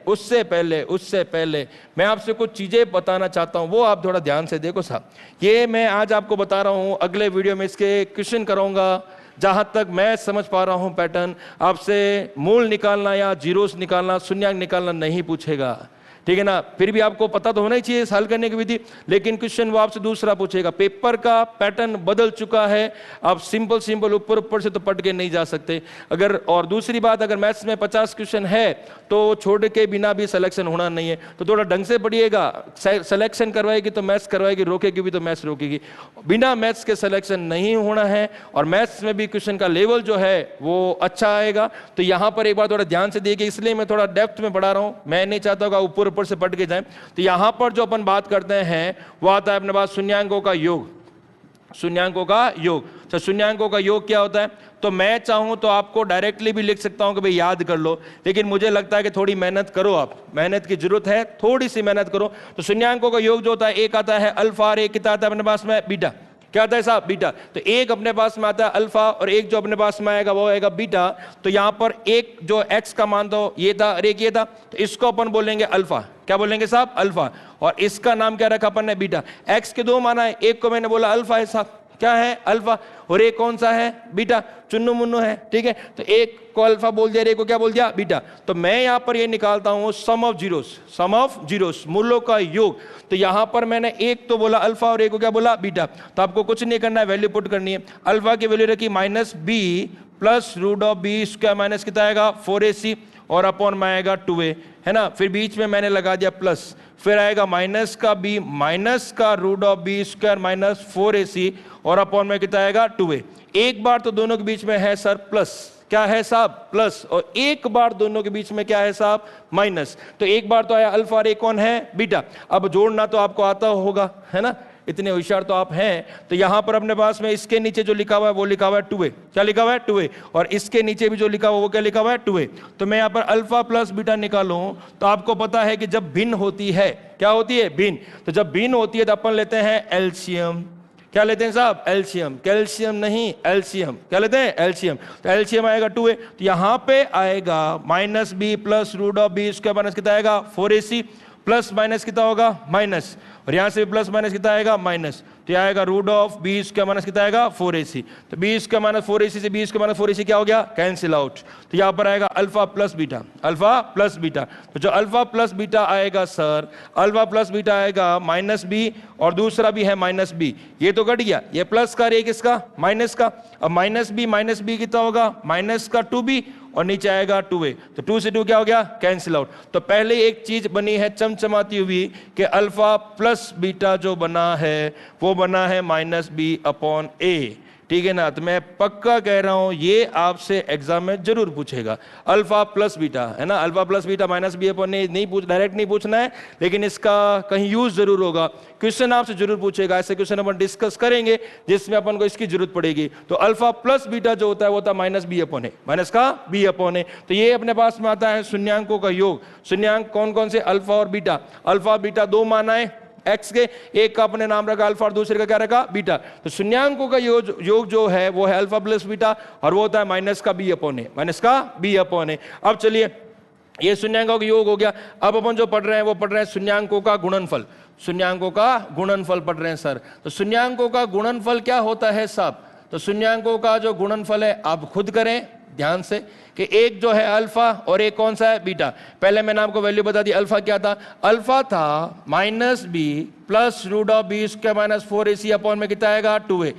Speaker 1: मैं आपसे कुछ चीजें बताना चाहता हूं, वो आप थोड़ा ध्यान से देखो साहब। ये मैं आज आपको बता रहा हूं, अगले वीडियो में इसके क्वेश्चन करूंगा। जहां तक मैं समझ पा रहा हूं पैटर्न, आपसे मूल निकालना या जीरोस निकालना, शून्यांक निकालना नहीं पूछेगा। ठीक है ना। फिर भी आपको पता तो होना ही चाहिए हल करने की विधि, लेकिन क्वेश्चन वो आपसे दूसरा पूछेगा। पेपर का पैटर्न बदल चुका है, आप सिंपल सिंपल ऊपर ऊपर से तो पढ़ के नहीं जा सकते। अगर और दूसरी बात, अगर मैथ्स में 50 क्वेश्चन है तो छोड़ के बिना भी सिलेक्शन होना नहीं है, तो थोड़ा ढंग से पढ़िएगा। सिलेक्शन करवाएगी तो मैथ्स करवाएगी, रोकेगी भी तो मैथ्स रोकेगी। बिना मैथ्स के सिलेक्शन नहीं होना है, और मैथ्स में भी क्वेश्चन का लेवल जो है वो अच्छा आएगा। तो यहां पर एक बार थोड़ा ध्यान से देखिए, इसलिए मैं थोड़ा डेप्थ में पढ़ा रहा हूं, मैं नहीं चाहता होगा ऊपर ऊपर से पढ़ के जाए। तो यहां पर जो अपन बात करते हैं वो आता है अपने पास शून्यांकों का योग। शून्यांकों का योग, तो शून्यांकों का योग क्या होता है? तो मैं चाहूं तो आपको डायरेक्टली भी लिख सकता हूं कि भाई याद कर लो, लेकिन मुझे लगता है कि थोड़ी मेहनत करो, आप मेहनत की जरूरत है, थोड़ी सी मेहनत करो। तो शून्यांकों का योग जो होता है, एक आता है अल्फा और एक कितना आता है अपने पास में बीटा। क्या आता है साहब? बीटा। तो एक अपने पास में आता है अल्फा और एक जो अपने पास में आएगा वो आएगा बीटा। तो यहां पर एक जो एक्स का मान तो ये था और एक ये था, तो इसको अपन बोलेंगे अल्फा। क्या बोलेंगे साहब? अल्फा। और इसका नाम क्या रखा अपन ने? बीटा। एक्स के दो माना है, एक को मैंने बोला अल्फा है साहब, क्या है? अल्फा, और एक कौन सा है? बीटा। चुन्नू मुन्नू है, ठीक है। तो एक को अल्फा बोल दिया, एक को क्या बोल दिया? बीटा। तो मैं यहां पर ये निकालता हूं sum of zeros, sum of zeros, मूलों का योग। तो यहां पर मैंने एक तो बोला अल्फा और एक को क्या बोला? बीटा। तो आपको कुछ नहीं करना है, वैल्यू पुट करनी है। अल्फा की वैल्यू रखी -b plus root of B square minus कितना आएगा? 4ac, और अपॉन में आएगा 2a, है ना। फिर बीच में मैंने लगा दिया प्लस, फिर आएगा माइनस का b माइनस का root of B square minus 4ac, और अपॉन में कितना आएगा? 2a। एक बार तो दोनों के बीच में है सर प्लस, क्या है साहब? प्लस, और एक बार दोनों के बीच में क्या है साहब? माइनस। तो एक बार तो आया अल्फा और एक कौन है? बीटा। अब जोड़ना तो आपको आता होगा, है ना, इतने होशियार तो आप हैं। तो यहां पर अपने पास में इसके नीचे जो लिखा हुआ है वो लिखा हुआ है 2a। क्या लिखा हुआ है? 2a। और इसके नीचे भी जो लिखा हुआ है वो क्या लिखा हुआ है? 2a। तो मैं यहां पर अल्फा प्लस बीटा निकालूं तो आपको पता है कि जब भिन्न होती है, क्या होती है? भिन्न। तो जब भिन्न होती है तो अपन लेते हैं एलसीएम। क्या लेते हैं साहब? एलसीएम। कैल्शियम नहीं, एलसीएम। क्या लेते हैं? एलसीएम। तो एलसीएम आएगा 2a। तो यहां पे आएगा -b plus root of B square minus कितना आएगा? 4ac, प्लस माइनस कितना होगा? माइनस, और यहां से प्लस माइनस कितना आएगा? माइनस। तो यह आएगा root of B square minus कितना आएगा? 4ac। तो बी स्क्वायर माइनस 4ac से बी स्क्वायर माइनस 4ac क्या हो गया? Cancel out. तो यहां पर आएगा alpha plus beta, alpha plus beta. तो जो अल्फा प्लस बीटा आएगा सर, अल्फा प्लस बीटा आएगा -b, और दूसरा भी है -b। ये तो कट गया, ये प्लस का, एक इसका माइनस का। अब -b कितना होगा? माइनस का 2b, और नीचे आएगा 2a। तो 2 से 2 क्या हो गया? Cancel out. तो पहले एक चीज बनी है चमचमाती हुई कि अल्फा प्लस बीटा जो बना है वो बना है -b/a, ठीक है ना। तो मैं पक्का कह रहा हूं ये आपसे एग्जाम में जरूर पूछेगा, अल्फा प्लस बीटा, है ना। अल्फा प्लस बीटा -b/a नहीं पूछ, डायरेक्ट नहीं पूछना है, लेकिन इसका कहीं यूज जरूर होगा, क्वेश्चन आपसे जरूर पूछेगा। ऐसे क्वेश्चन अपन डिस्कस करेंगे जिसमें अपन को इसकी जरूरत पड़ेगी। तो अल्फा प्लस बीटा जो होता है वो होता है -b/a, माइनस का b/a। तो ये अपने पास में आता है शून्यांकों का योग। शून्यांक कौन कौन से? अल्फा और बीटा। अल्फा बीटा दो माना है एक्स के, एक का अपने नाम रखा अल्फा और दूसरे का क्या रखा? बीटा। तो शून्यांकों का योग जो है वो है अल्फा प्लस बीटा, और वो होता है माइनस का b/a, माइनस का b/a। अब चलिए, ये शून्यांकों का योग हो गया। अब अपन जो पढ़ रहे हैं वो पढ़ रहे हैं शून्यांकों का गुणनफल। शून्यांकों का गुणनफल पढ़ रहे हैं सर। तो शून्यांकों का गुणनफल क्या होता है साहब? तो शून्यांकों का जो गुणनफल है आप खुद करें ध्यान से, कि एक जो है अल्फा और एक कौन सा है? बीटा। पहले मैंने आपको वैल्यू बता दी, अल्फा क्या था? अल्फा था -b plus root of B square minus 4ac, upon में कितना आएगा? 2a।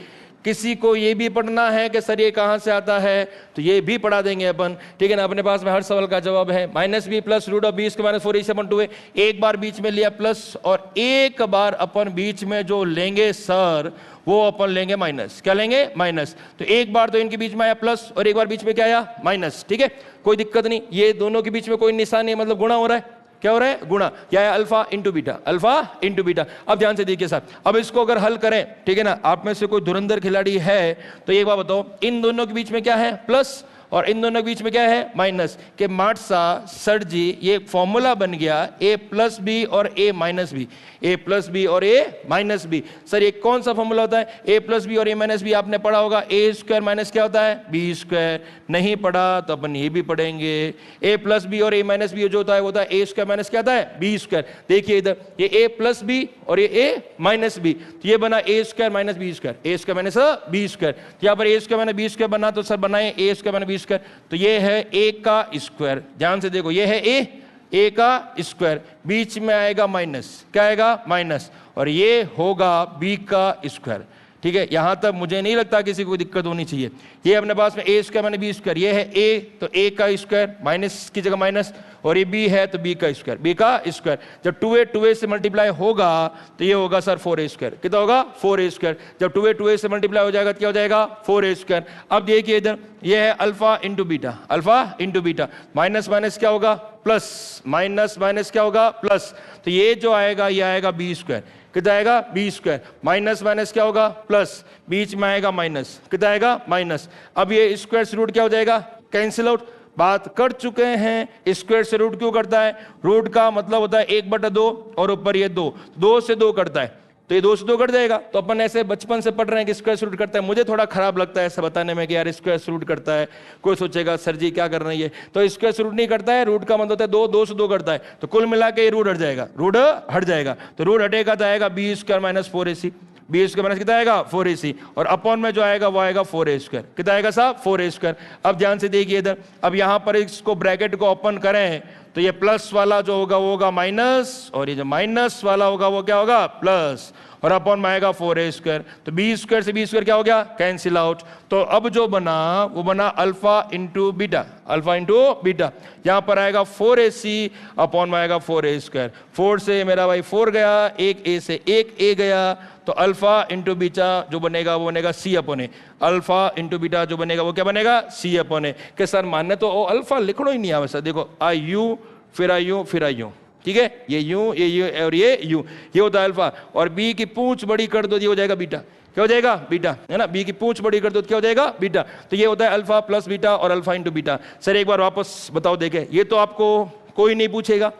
Speaker 1: किसी को ये भी पढ़ना है कि सर ये कहां से आता है, तो ये भी पढ़ा देंगे अपन, ठीक है ना। अपने पास में हर सवाल का जवाब है। -b plus root of B square minus 4ac upon 2a। एक बार बीच में लिया प्लस, और एक बार अपन बीच में जो लेंगे सर वो अपन लेंगे माइनस। क्या लेंगे? माइनस। तो एक बार तो इनके बीच में आया प्लस, और एक बार बीच में क्या आया? माइनस, ठीक है, कोई दिक्कत नहीं। ये दोनों के बीच में कोई निशान नहीं, मतलब गुणा हो रहा है। क्या हो रहा है? गुणा। क्या है? Alpha into beta, alpha into beta. अब ध्यान से देखिए साहब, अब इसको अगर हल करें, ठीक है ना, आप में से कोई धुरंधर खिलाड़ी है तो एक बात बताओ, इन दोनों के बीच में क्या है? प्लस, और इन दोनों के बीच में क्या है? माइनस। के माटसा सर जी ये फॉर्मूला बन गया a+b और a-b, a+b और a-b। सर ये कौन सा फॉर्मूला होता है? a+b और a-b आपने पढ़ा होगा। a स्क्वायर माइनस क्या होता है? b square. नहीं पढ़ा तो अपन ये भी पढ़ेंगे। a+b और a-b जो होता है वो होता है a स्क्वायर माइनस क्या होता है? b square. देखिए इधर ये a+b और ये a-b, तो ये बना a square minus b square, a square minus b square. यहाँ पर a square minus b square बना, तो सर बनाए a square minus b square. तो ये है a का स्क्वायर, ध्यान से देखो, ये है a, ए का स्क्वायर, बीच में आएगा माइनस, क्या आएगा माइनस, और ये होगा बी का स्क्वायर। ठीक है, यहां तक मुझे नहीं लगता किसी को दिक्कत होनी चाहिए। ये अपने पास में ए स्क्वायर माने बी स्क्वायर, ये है ए तो ए का स्क्वायर माइनस की जगह माइनस, और ये बी है तो बी का स्क्वायर, बी का स्क्वायर। जब 2a से मल्टीप्लाई होगा तो ये होगा सर 4a स्क्वायर। कितना होगा 4a स्क्वायर। जब 2a से मल्टीप्लाई हो जाएगा तो क्या हो जाएगा 4a स्क्वायर। अब देखिए इधर ये है alpha into beta, alpha into beta, minus minus क्या होगा प्लस, माइनस माइनस क्या होगा प्लस, तो ये जो आएगा ये आएगा बी स्क्वायर। कितना आएगा बी स्क्वायर, माइनस माइनस क्या होगा प्लस, बीच में आएगा माइनस, कितना आएगा माइनस। अब ये स्क्वायर से रूट क्या हो जाएगा कैंसिल आउट, बात कर चुके हैं। स्क्वायर से रूट क्यों करता है, रूट का मतलब होता है 1/2 और ऊपर ये 2, 2 से 2 करता है तो ये 2 से 2 कट जाएगा। तो अपन ऐसे बचपन से पढ़ रहे हैं कि स्क्वायर से रूट करता है। मुझे थोड़ा खराब लगता है ऐसा बताने में कि यार स्क्वायर से रूट करता है, कोई सोचेगा सर जी क्या कर रही है, तो स्क्वायर से रूट नहीं करता है, रूट का मतलब होता है 2, 2 से 2 करता है, तो कुल मिला के ये रूट हट जाएगा, रूट हट जाएगा। तो रूट हटेगा तो आएगा B square minus 4ac, B square minus कितना आएगा 4ac, और अपॉन में जो आएगा वो आएगा 4a स्क्वायर। कितना आएगा साहब 4a स्क्वायर। अब ध्यान से देखिए इधर, अब यहां पर इसको ब्रैकेट को ओपन करें तो ये प्लस वाला जो होगा वो होगा माइनस, और ये जो माइनस वाला होगा वो क्या होगा प्लस, और अपॉन में आएगा 4a स्क्वायर। तो बी स्क्वायर से बी स्क्वायर क्या हो गया कैंसिल आउट। तो अब जो बना वो बना alpha into beta, alpha into beta. यहां पर आएगा 4ac अपॉन में आएगा 4a स्क्वायर। 4 से मेरा भाई 4 गया, एक ए से एक ए गया, तो अल्फा इंटू बीटा जो बनेगा वो बनेगा सी upon a, alpha into beta जो बनेगा वो क्या बनेगा सी अपॉन ए। के सर मानने तो ओ अल्फा लिखना ही नहीं आवे सर, देखो आई यू फिर आई यू फिर आई यू, ठीक है, ये यू और ये यू, ये होता है अल्फा। और बी की पूंछ बड़ी कर दो ये हो जाएगा बीटा, क्या हो जाएगा बीटा, है ना, बी की पूंछ बड़ी कर दो क्या हो जाएगा बीटा। तो ये होता है अल्फा प्लस बीटा और अल्फा इंटू बीटा। सर एक बार वापस बताओ देखे, ये तो आपको कोई नहीं पूछेगा,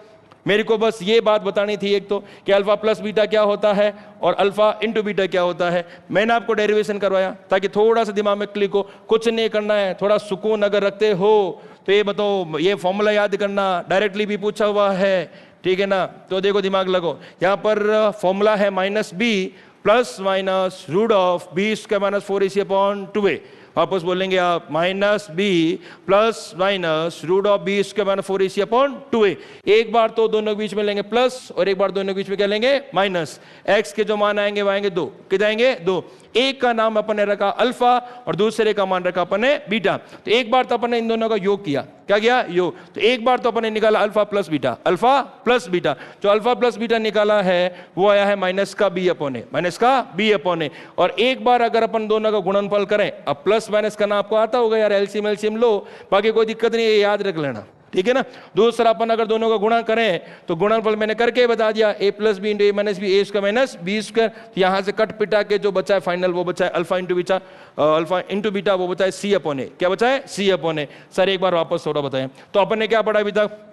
Speaker 1: मेरे को बस ये बात बतानी थी एक तो कि अल्फा प्लस बीटा क्या होता है और अल्फा इंटू बीटा क्या होता है। मैंने आपको डेरिवेशन करवाया ताकि थोड़ा सा दिमाग में क्लिक हो, कुछ नहीं करना है, थोड़ा सुकून अगर रखते हो तो ये बताओ, ये फॉर्मूला याद करना, डायरेक्टली भी पूछा हुआ है, ठीक है ना। तो देखो दिमाग लगो, यहां पर फॉर्मूला है minus B plus minus root of B square minus 4ac upon 2a। वापस बोलेंगे आप minus B plus minus root of B square minus 4ac upon 2a। एक बार तो दोनों के बीच में लेंगे प्लस और एक बार दोनों के बीच में क्या लेंगे माइनस। एक्स के जो मान आएंगे वो आएंगे 2, कितने आएंगे 2। एक का नाम अपन ने रखा अल्फा और दूसरे का मान रखा अपन ने बीटा। तो एक बार तो अपन ने इन दोनों का योग किया, क्या किया योग। तो एक बार तो अपन ने निकाला alpha plus beta, alpha plus beta. जो अल्फा प्लस बीटा निकाला है वो आया है माइनस का बी अपॉन ए, माइनस का बी अपॉन ए। और एक बार अगर अपन दोनों का गुणनफल करें, अब प्लस माइनस करना आपको आता होगा यार, एलसीएम एलसीएम लो, बाकी कोई दिक्कत नहीं है, याद रख लेना, ठीक है ना। दूसरा अपन अगर दोनों का गुणा करें तो गुणनफल मैंने करके बता दिया, ए प्लस बी इंटू ए माइनस बी, ए स्क्वायर माइनस बी स्क्वायर। यहां से कट पिटा के जो बचा है फाइनल वो बचा है alpha into beta, alpha into beta वो बचा है सी अपॉन ए। क्या बचा है सी अपॉन ए। सर एक बार वापस थोड़ा बताएं, तो अपन ने क्या पढ़ा अभी तक,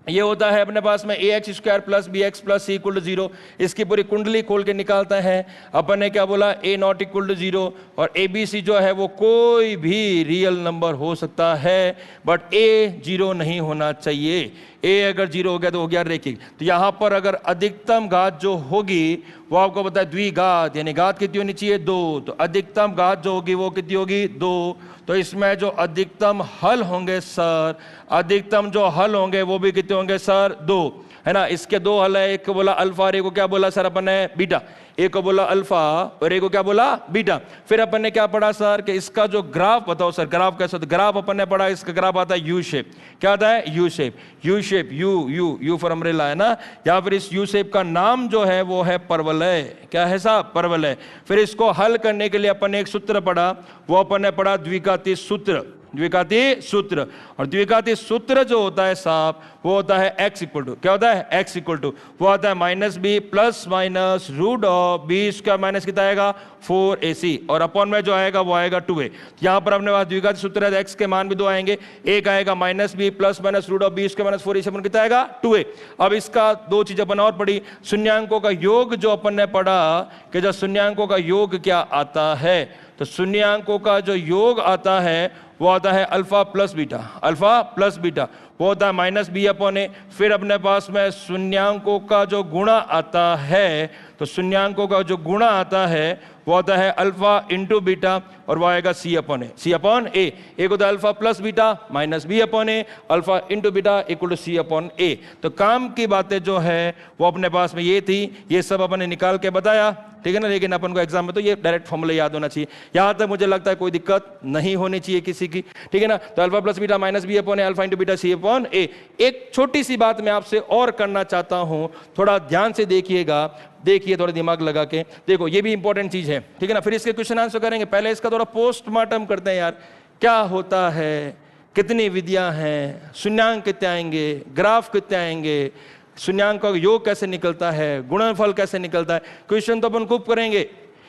Speaker 1: ये होता है अपने पास में a x square plus b x plus c equal to 0। इसकी पूरी कुंडली खोल के निकालता है। अपन ने क्या बोला, ए नॉट इक्वल टू 0 और ए बी सी जो है वो कोई भी रियल नंबर हो सकता है, बट ए 0 नहीं होना चाहिए। ए अगर 0 हो गया तो हो गया रैखिक। तो यहां पर अगर अधिकतम घात जो होगी वो आपको पता है द्विघात, यानी घात कितनी होनी चाहिए 2, तो अधिकतम घात जो होगी वो कितनी होगी 2। तो इसमें जो अधिकतम हल होंगे सर, अधिकतम जो हल होंगे वो भी कितने होंगे सर 2, है ना। इसके 2 हल है, एक को बोला अल्फा और एक को क्या बोला सर अपन ने बीटा। एक को बोला अल्फा और एक को क्या बोला बीटा। फिर अपन ने क्या पढ़ा सर कि इसका जो ग्राफ बताओ सर, ग्राफ कैसा होता है। ग्राफ अपन ने पढ़ा, इसका ग्राफ आता है यू शेप। क्या आता है U shape, U shape, you you you for umbrella, है ना। या फिर इस यू शेप का नाम जो है वो है परवलय। क्या है साहब परवलय। फिर इसको हल करने के लिए अपन ने एक सूत्र पढ़ा, वो अपन ने पढ़ा द्विघाती सूत्र, द्विघाती सूत्र। और द्विघाती सूत्र जो होता है साहब वो होता है x इक्वल टू, क्या होता है x इक्वल टू, वो आता है minus B plus minus root of B square minus कितना आएगा 4ac और अपॉन में जो आएगा वो आएगा 2a। यहां पर अपने पास द्विघाती सूत्र है, x के मान भी 2 आएंगे, एक आएगा minus B plus minus root of B square minus 4ac upon कितना आएगा 2a। अब इसका 2 चीजें अपन और पढ़ी, शून्यांकों का योग जो अपन ने पढ़ा कि जब शून्यांकों का योग क्या आता है, तो शून्यांकों का जो योग आता है वो आता है alpha plus beta, alpha plus beta वो होता है माइनस बी अपॉन ए। फिर अपने पास में शून्यांकों का जो गुणा आता है, तो शून्यांकों का जो गुणा आता है वो होता है अल्फा इंटू बीटा और वो आएगा सी upon A. C upon a, एक होता है alpha plus beta minus b upon a, alpha into beta equal to c upon a. तो काम की बातें जो है वो अपने पास में ये थी, ये सब अपन ने निकाल के बताया, ठीक है ना। लेकिन अपन को एग्जाम में तो ये डायरेक्ट फॉर्मूला याद होना चाहिए। यहां तक मुझे लगता है कोई दिक्कत नहीं होनी चाहिए किसी की, ठीक है ना। तो alpha plus beta minus b upon a, alpha into beta c upon a. एक छोटी सी बात मैं आपसे और करना चाहता हूं, थोड़ा ध्यान से देखिएगा, देखिए थोड़ा दिमाग लगा के देखो, ये भी इंपॉर्टेंट चीज है, ठीक है ना। फिर इसके क्वेश्चन आंसर करेंगे, पहले इसका थोड़ा पोस्टमार्टम करते हैं यार, क्या होता है, कितनी विधियां हैं, शून्यांक कितने आएंगे, ग्राफ कितने आएंगे, शून्यांक का योग कैसे निकलता है, गुणनफल कैसे निकलता है। क्वेश्चन तो अपन खूब करेंगे,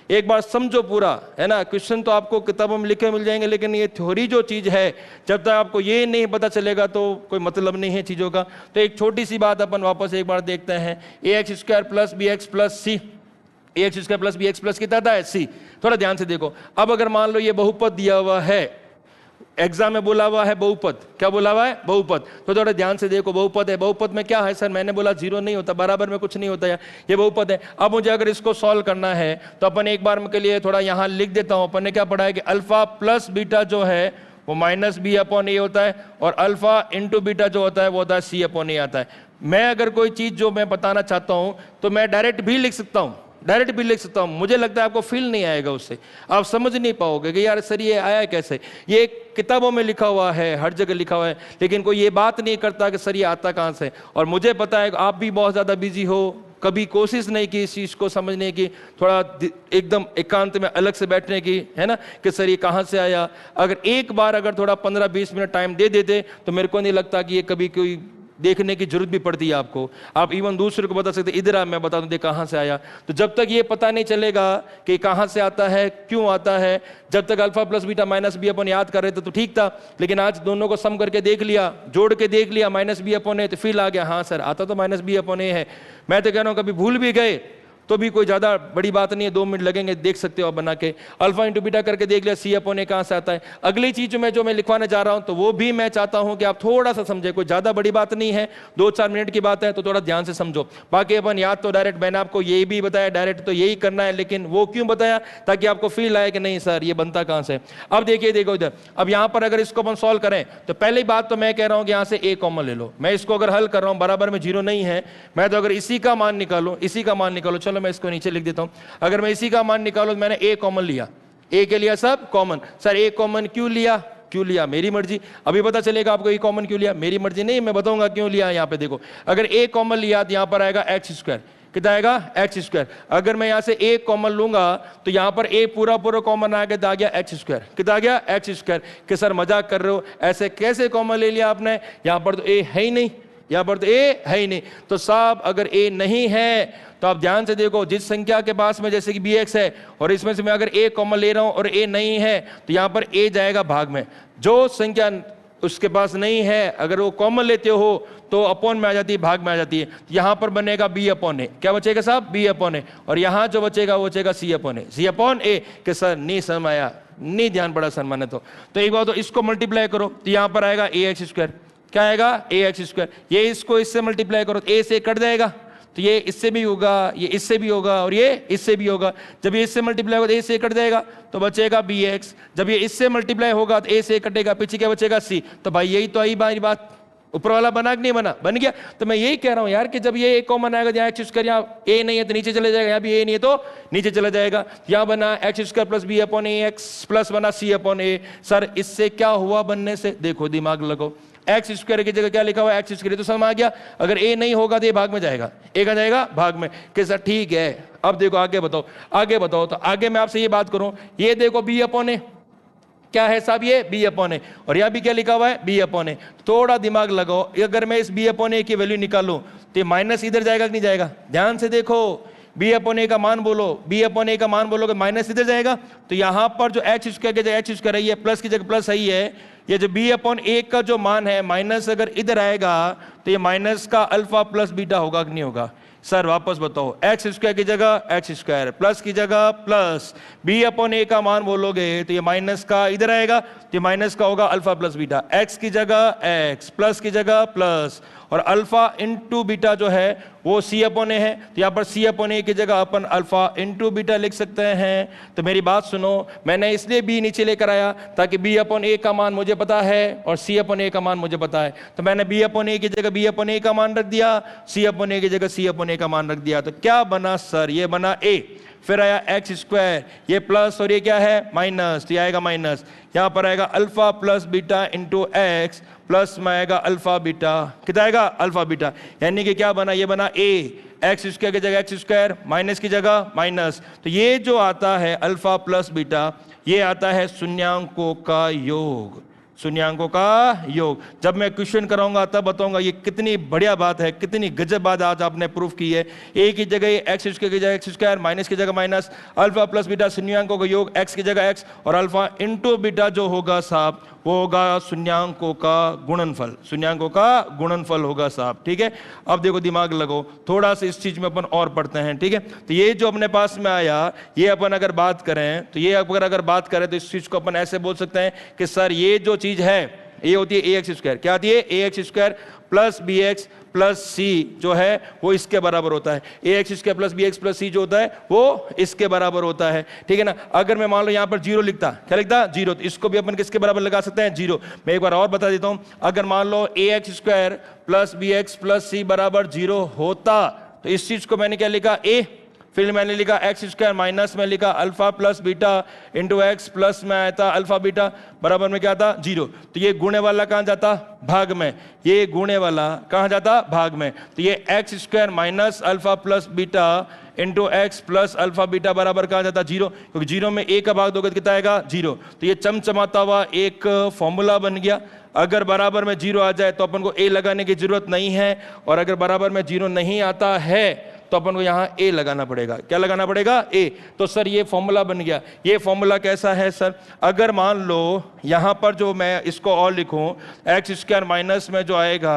Speaker 1: एक बार समझो पूरा, है ना। क्वेश्चन तो आपको किताबों में लिखे मिल जाएंगे, लेकिन ये थ्योरी जो चीज है, जब तक आपको ये नहीं पता चलेगा तो कोई मतलब नहीं है चीजों का। तो एक छोटी सी बात अपन वापस एक बार देखते हैं, a x square plus b x plus c, a x square plus b x plus कितना था, सी। थोड़ा ध्यान से देखो, अब अगर मान लो ये बहुपद दिया हुआ है, एग्जाम में बोला हुआ है बहुपद, क्या बोला हुआ है, बहुपद। तो थोड़ा ध्यान से देखो, बहुपद है, बहुपद में क्या है सर, मैंने बोला जीरो नहीं होता, बराबर में कुछ नहीं होता यार, ये बहुपद है। अब मुझे अगर इसको सॉल्व करना है तो अपन एक बार के लिए थोड़ा यहां लिख देता हूं। अपन ने क्या पढ़ा है कि अल्फा प्लस बीटा जो है वो माइनस बी अपॉन ए होता है, और अल्फा इंटू बीटा जो होता है वो होता है सी अपॉन ए आता है। मैं अगर कोई चीज जो मैं बताना चाहता हूं तो मैं डायरेक्ट भी लिख सकता हूं, डायरेक्ट भी लिख सकता हूं। मुझे लगता है आपको फील नहीं आएगा उससे, आप समझ नहीं पाओगे कि यार सर ये आया कैसे। ये किताबों में लिखा हुआ है, हर जगह लिखा हुआ है, लेकिन कोई ये बात नहीं करता कि सर ये आता कहां से। और मुझे पता है आप भी बहुत ज्यादा बिजी हो, कभी कोशिश नहीं की इस चीज को समझने की, थोड़ा एकदम एकांत में अलग से बैठने की, है ना, कि सर ये कहां से आया। अगर एक बार अगर थोड़ा 15-20 मिनट टाइम दे देते तो मेरे को नहीं लगता कि ये कभी कोई देखने की जरूरत भी पड़ती है आपको। आप इवन दूसरे को बता सकते, इधर आ मैं बता दूं देख कहां से आया। तो जब तक ये पता नहीं चलेगा कि कहां से आता है, क्यों आता है, जब तक alpha plus beta minus b upon याद कर रहे थे तो ठीक था, लेकिन आज दोनों को सम करके देख लिया, जोड़ के देख लिया, माइनस बी अपॉन ए, तो फील आ गया हाँ सर आता तो माइनस बी अपॉन ए है। मैं तो कह रहा हूं कभी भूल भी गए तो भी कोई ज्यादा बड़ी बात नहीं है, 2 मिनट लगेंगे, देख सकते हो आप बना के। अल्फा इंटू बीटा करके देख लिया, सी अपॉन ए कहां से आता है। अगली चीज जो मैं लिखवाने जा रहा हूं तो वो भी मैं चाहता हूं कि आप थोड़ा सा समझे, कोई ज्यादा बड़ी बात नहीं है, 2-4 मिनट की बात है, तो थोड़ा ध्यान से समझो। बाकी अपन याद तो डायरेक्ट, मैंने आपको यही भी बताया डायरेक्ट तो यही करना है, लेकिन वो क्यों बताया, ताकि आपको फील आए कि नहीं सर ये बनता कहां से। अब देखिए, देखो इधर, अब यहां पर अगर इसको अपन सॉल्व करें तो पहली बात तो मैं कह रहा हूं कि यहां से ए कॉमन ले लो। मैं इसको अगर हल कर रहा हूं, बराबर में जीरो नहीं है, मैं तो अगर इसी का मान निकालूं, इसी का मान निकालो, चलो मैं इसको नीचे लिख देता हूं। अगर मैं इसी का मान निकालूं, मैंने ए कॉमन लिया, ए के लिया सब कॉमन। सर ए कॉमन क्यों लिया, क्यों लिया, मेरी मर्जी। अभी पता चलेगा आपको ए कॉमन क्यों लिया, मेरी मर्जी नहीं, मैं बताऊंगा क्यों लिया। यहां पे देखो, अगर ए कॉमन लिया तो यहां पर आएगा एक्स स्क्वायर, कितना आएगा एक्स स्क्वायर। अगर मैं यहां से ए कॉमन लूंगा तो यहां पर ए पूरा पूरा कॉमन आ गया, आ गया एक्स स्क्वायर, कितना आ गया एक्स स्क्वायर। कि सर मजाक कर रहे हो, ऐसे कैसे कॉमन ले लिया आपने, यहां पर तो ए है ही नहीं, यहां पर तो ए है ही नहीं। तो साहब अगर ए नहीं है तो आप ध्यान से देखो, जिस संख्या के पास में जैसे कि बी एक्स है और इसमें से मैं अगर ए कॉमन ले रहा हूं और ए नहीं है तो यहां पर ए जाएगा भाग में। जो संख्या उसके पास नहीं है अगर वो कॉमन लेते हो तो अपॉन में आ जाती है, भाग में आ जाती है। तो यहां पर बनेगा बी अपॉन ए, क्या बचेगा साहब, बी अपॉन ए। और यहां जो बचेगा वो बचेगा सी अपॉन ए, सी अपॉन ए। कि सर नहीं समझ आया, नहीं ध्यान पड़ा सर मैंने तो एक बार तो इसको मल्टीप्लाई करो तो यहां पर आएगा ए एक्स स्क्वायर, क्या आएगा ए एक्स स्क्वायर। ये इसको इससे मल्टीप्लाई करो तो ए से कट जाएगा, तो ये इससे भी होगा, ये इससे भी होगा और ये इससे भी होगा। जब ये इससे मल्टीप्लाई होगा तो ए से कट जाएगा तो बचेगा बी एक्स। जब ये इससे मल्टीप्लाई होगा तो ए से कटेगा, पीछे क्या बचेगा सी। तो भाई यही तो आई बारी बात, ऊपर वाला बना कि नहीं बना, बन गया। तो मैं यही कह रहा हूं यार कि जब ये ए कॉमन आएगा, यहाँ एक्स स्क्वायर, यहाँ ए नहीं है तो नीचे चले जाएगा, यहाँ भी ए नहीं है तो नीचे चला जाएगा। यहाँ बना x square plus b upon a x plus बना सी अपॉन ए। सर इससे क्या हुआ बनने से, देखो दिमाग लगाओ, एक्स स्क्वायर की जगह क्या लिखा हुआ है एक्स स्क्वायर, तो समझ आ गया। अगर ए नहीं होगा तो ये भाग में जाएगा, ए का जाएगा भाग में। कि सर ठीक है, अब देखो आगे बताओ, आगे बताओ। तो आगे मैं आपसे ये बात करूं, ये देखो बी अपॉन ए क्या है साहब, ये बी अपॉन ए, और यहां भी क्या लिखा हुआ है बी अपॉन ए। थोड़ा दिमाग लगाओ, अगर मैं इस बी अपॉन ए की वैल्यू निकालूं तो माइनस इधर जाएगा कि नहीं जाएगा, ध्यान से देखो। बी अपॉन ए का मान बोलो, बी अपॉन ए का मान बोलोगे, माइनस इधर जाएगा। तो यहां पर जो एक्स स्क्वायर की जगह एक्स स्क्वायर है, प्लस की जगह प्लस है, ये जो बी अपॉन ए का जो मान है माइनस अगर इधर आएगा तो ये माइनस का अल्फा प्लस बीटा होगा कि नहीं होगा। सर वापस बताओ, एक्स स्क्वायर की जगह एक्स स्क्वायर, प्लस की जगह प्लस, बी अपॉन ए का मान बोलोगे तो ये माइनस का इधर आएगा तो ये माइनस का होगा अल्फा प्लस बीटा। एक्स की जगह एक्स, प्लस की जगह प्लस, और अल्फा इंटू बीटा जो है वो सी अपॉन ए है, तो यहाँ पर सी अपॉन ए की जगह अपन अल्फा इंटू बीटा लिख सकते हैं। तो मेरी बात सुनो, मैंने इसलिए बी नीचे लेकर आया ताकि बी अपॉन ए का मान मुझे पता है और सी अपॉन ए का मान मुझे पता है, तो मैंने बी अपॉन ए की जगह बी अपॉन ए का मान रख दिया, सी अपॉन ए की जगह सी अपॉन ए का मान रख दिया। तो क्या बना सर, ये बना ए, फिर आया एक्स स्क्वायर, ये प्लस और ये क्या है माइनस, तो ये आएगा माइनस, यहां पर आएगा alpha plus beta into x plus में आएगा अल्फा बीटा, कितना आएगा अल्फा बीटा, यानी कि क्या बना, ये बना ए, एक्स स्क्वायर की जगह एक्स स्क्वायर, माइनस की जगह माइनस, तो ये जो आता है अल्फा प्लस बीटा, ये आता है शून्यांकों का योग, शून्यांकों का योग। जब मैं क्वेश्चन कराऊंगा तब बताऊंगा ये कितनी बढ़िया बात है, कितनी गजब बात आज आपने प्रूफ की है। ए की जगह एक्स स्क्वायर की जगह एक्स स्क्वायर, माइनस की जगह माइनस, अल्फा प्लस बीटा शून्यांकों का योग, एक्स की जगह एक्स, और अल्फा इंटू बीटा जो होगा साहब वो होगा शून्यांकों का गुणनफल, शून्यांकों का गुणनफल होगा साहब, ठीक है। अब देखो दिमाग लगाओ, थोड़ा सा इस चीज में अपन और पढ़ते हैं, ठीक है। तो ये जो अपने पास में आया, ये अपन अगर बात करें तो ये अगर बात करें तो इस चीज को अपन ऐसे बोल सकते हैं कि सर ये जो चीज है ये होती है ए एक्स स्क्वायर, क्या आती है a x square plus b x plus c जो है वो इसके बराबर होता है, a x square plus b x plus c जो होता है वो इसके बराबर होता है, ठीक है ना। अगर मैं मान लो यहाँ पर जीरो लिखता, क्या लिखता जीरो, तो इसको भी अपन किसके बराबर लगा सकते हैं जीरो। मैं एक बार और बता देता हूं, अगर मान लो a x square plus b x plus c बराबर जीरो होता तो इस चीज को मैंने क्या लिखा ए, फिर मैंने लिखा एक्स स्क्वायर माइनस में लिखा alpha plus beta into x plus में आया था अल्फा बीटा बराबर में क्या था जीरो। तो ये गुणे वाला कहां जाता भाग में, ये गुणे वाला कहां जाता भाग में, तो ये x square minus alpha plus beta into x plus alpha beta बराबर कहां जाता जीरो, क्योंकि जीरो में ए का भाग दोगे तो कितना आएगा जीरो। तो ये चमचमाता हुआ एक फॉर्मूला बन गया। अगर बराबर में जीरो आ जाए तो अपन को ए लगाने की जरूरत नहीं है, और अगर बराबर में जीरो नहीं आता है तो अपन को यहां ए लगाना पड़ेगा, क्या लगाना पड़ेगा ए। तो सर ये फॉर्मूला बन गया। ये फॉर्मूला कैसा है सर, अगर मान लो यहां पर जो मैं इसको और लिखूं, एक्स स्क्वायर माइनस में जो आएगा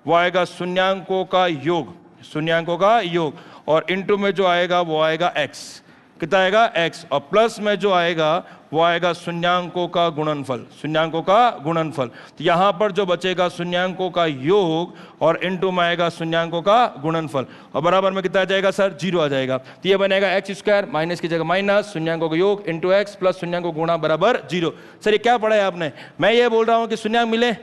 Speaker 1: वो आएगा शून्यांकों का योग, शून्यांकों का योग, और इंटू में जो आएगा वो आएगा एक्स, कितना आएगा एक्स, और प्लस में जो आएगा वो आएगा शून्यांकों का गुणनफल, शून्यांकों का गुणनफल। तो यहां पर जो बचेगा शून्यांकों का योग और इनटू में आएगा शून्यांकों का गुणनफल, और बराबर में कितना आ जाएगा सर जीरो आ जाएगा। तो ये बनेगा एक्स स्क्वायर माइनस की जगह माइनस शून्यांकों का योग इंटू एक्स प्लस शून्यांकों गुणा बराबर जीरो। सर ये क्या पढ़ा है आपने, मैं ये बोल रहा हूं कि शून्यांक मिले,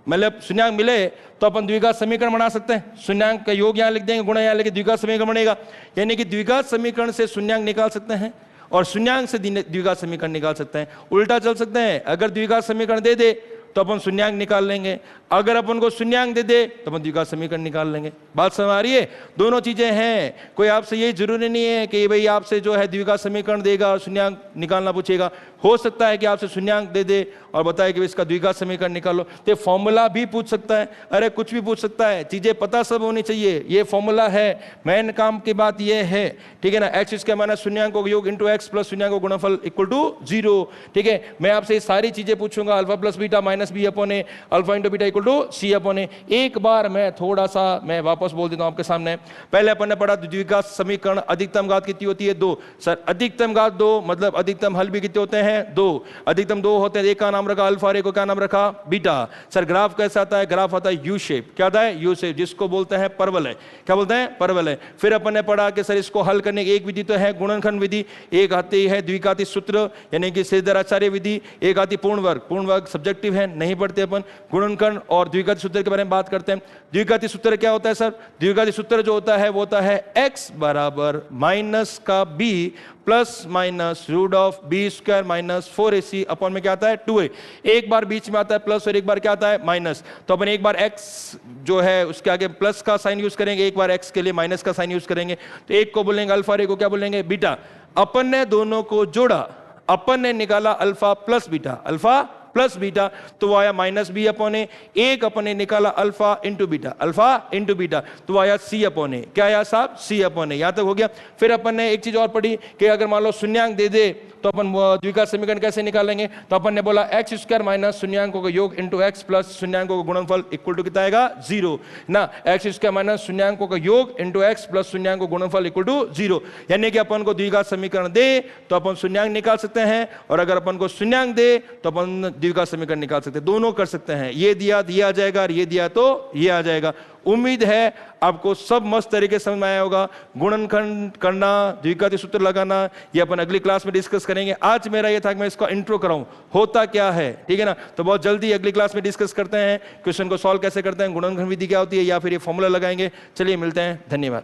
Speaker 1: मतलब शून्यांक मिले तो अपन द्विघात समीकरण बना सकते हैं। शून्यांक का योग यहां लिख देंगे, गुणा यहां लिख द्विघात समीकरण बनेगा, यानी कि द्विघात समीकरण से शून्यांक निकाल सकते हैं और शून्यांक से द्विघात समीकरण निकाल सकते हैं। उल्टा चल सकते हैं, अगर द्विघात समीकरण दे दे तो अपन शून्यांक निकाल लेंगे, अगर अपन को शून्यांक दे दे तो अपन द्विघात समीकरण निकाल लेंगे। बात समझ आ रही है, दोनों चीजें हैं। कोई आपसे ये जरूरी नहीं है कि भाई आपसे जो है द्विघात समीकरण देगा और शून्यांक निकालना पूछेगा। हो सकता है कि आपसे शून्यांक दे दे और बताए कि इसका द्विघात समीकरण निकालो, तो फॉर्मूला भी पूछ सकता है, अरे कुछ भी पूछ सकता है, चीजें पता सब होनी चाहिए। ये फॉर्मूला है, मेन काम की बात ये है, ठीक है ना। एक्स स्क्वायर माइनस शून्यांकों का योग इंटू एक्स प्लस शून्यांकों का गुणनफल इक्वल टू जीरो, ठीक है। मैं आपसे ये सारी चीजें पूछूंगा, alpha plus beta minus b upon a, alpha into beta equal to c upon a. एक बार मैं थोड़ा सा मैं वापस बोल देता हूं आपके सामने। पहले अपन ने पढ़ा द्विघात समीकरण अधिकतम घात कितनी होती है दो। सर अधिकतम घात दो मतलब अधिकतम हल भी कितने होते हैं दो, अधिकतम दो होते हैं। एक का नाम रखा अल्फा, एक को क्या नाम रखा बीटा। सर ग्राफ कैसा आता है, ग्राफ आता है यू शेप, क्या आता है यू शेप, जिसको बोलते हैं परवल है, क्या बोलते हैं परवल है। फिर अपन ने पढ़ा कि सर इसको हल करने की एक विधि तो है गुणनखंड विधि, एक आती है द्विघाती सूत्र यानी कि श्रीधराचार्य विधि, एक आती पूर्ण वर्ग, पूर्ण वर्ग सब्जेक्टिव है नहीं पढ़ते अपन। गुणनखंड और द्विघाती सूत्र के बारे में बात करते हैं। द्विघाती सूत्र क्या होता है सर, द्विघाती सूत्र जो होता है वो होता है x बराबर माइनस का b plus minus root of B square minus 4ac upon में क्या आता है 2a। एक बार बीच में आता है प्लस और एक बार क्या आता है माइनस, तो अपन एक बार x जो है उसके आगे प्लस का साइन यूज करेंगे, एक बार x के लिए माइनस का साइन यूज करेंगे। तो एक को बोलेंगे अल्फा और एक को क्या बोलेंगे बीटा। अपन ने दोनों को जोड़ा, अपन ने निकाला alpha plus beta, alpha plus beta, तो वो आया माइनस बी अपॉन ए। एक अपन ने निकाला alpha into beta, alpha into beta, तो वो आया सी अपॉन ए। क्या आया साहब सी अपॉन ए, यहां तक हो गया। फिर अपन ने एक चीज और पढ़ी कि अगर मान लो शून्यांक दे दे तो अपन द्विघात समीकरण कैसे निकालेंगे। तो अपन ने बोला एक्स स्क्वायर माइनस शून्यांकों का योग इंटू एक्स प्लस शून्यांकों का गुणनफल इक्वल टू कितना आएगा जीरो ना। एक्स स्क्वायर माइनस शून्यांकों का योग इंटू एक्स प्लस शून्यांकों का गुणनफल इक्वल टू जीरो, यानी कि अपन को द्विघात समीकरण दे तो अपन शून्यांक निकाल सकते हैं, और अगर अपन को शून्यांक दे तो अपन द्विघात समीकरण निकाल सकते हैं, दोनों कर सकते हैं। ये दिया तो ये आ जाएगा और ये दिया तो ये आ जाएगा। उम्मीद है आपको सब मस्त तरीके से समझ में आया होगा। गुणनखंड करना, द्विघाती सूत्र लगाना, ये अपन अगली क्लास में डिस्कस करेंगे। आज मेरा ये था कि मैं इसका इंट्रो कराऊं, होता क्या है, ठीक है ना। तो बहुत जल्दी अगली क्लास में डिस्कस करते हैं, क्वेश्चन को सॉल्व कैसे करते हैं, गुणनखंड विधि क्या होती है, या फिर ये फॉर्मूला लगाएंगे। चलिए मिलते हैं, धन्यवाद।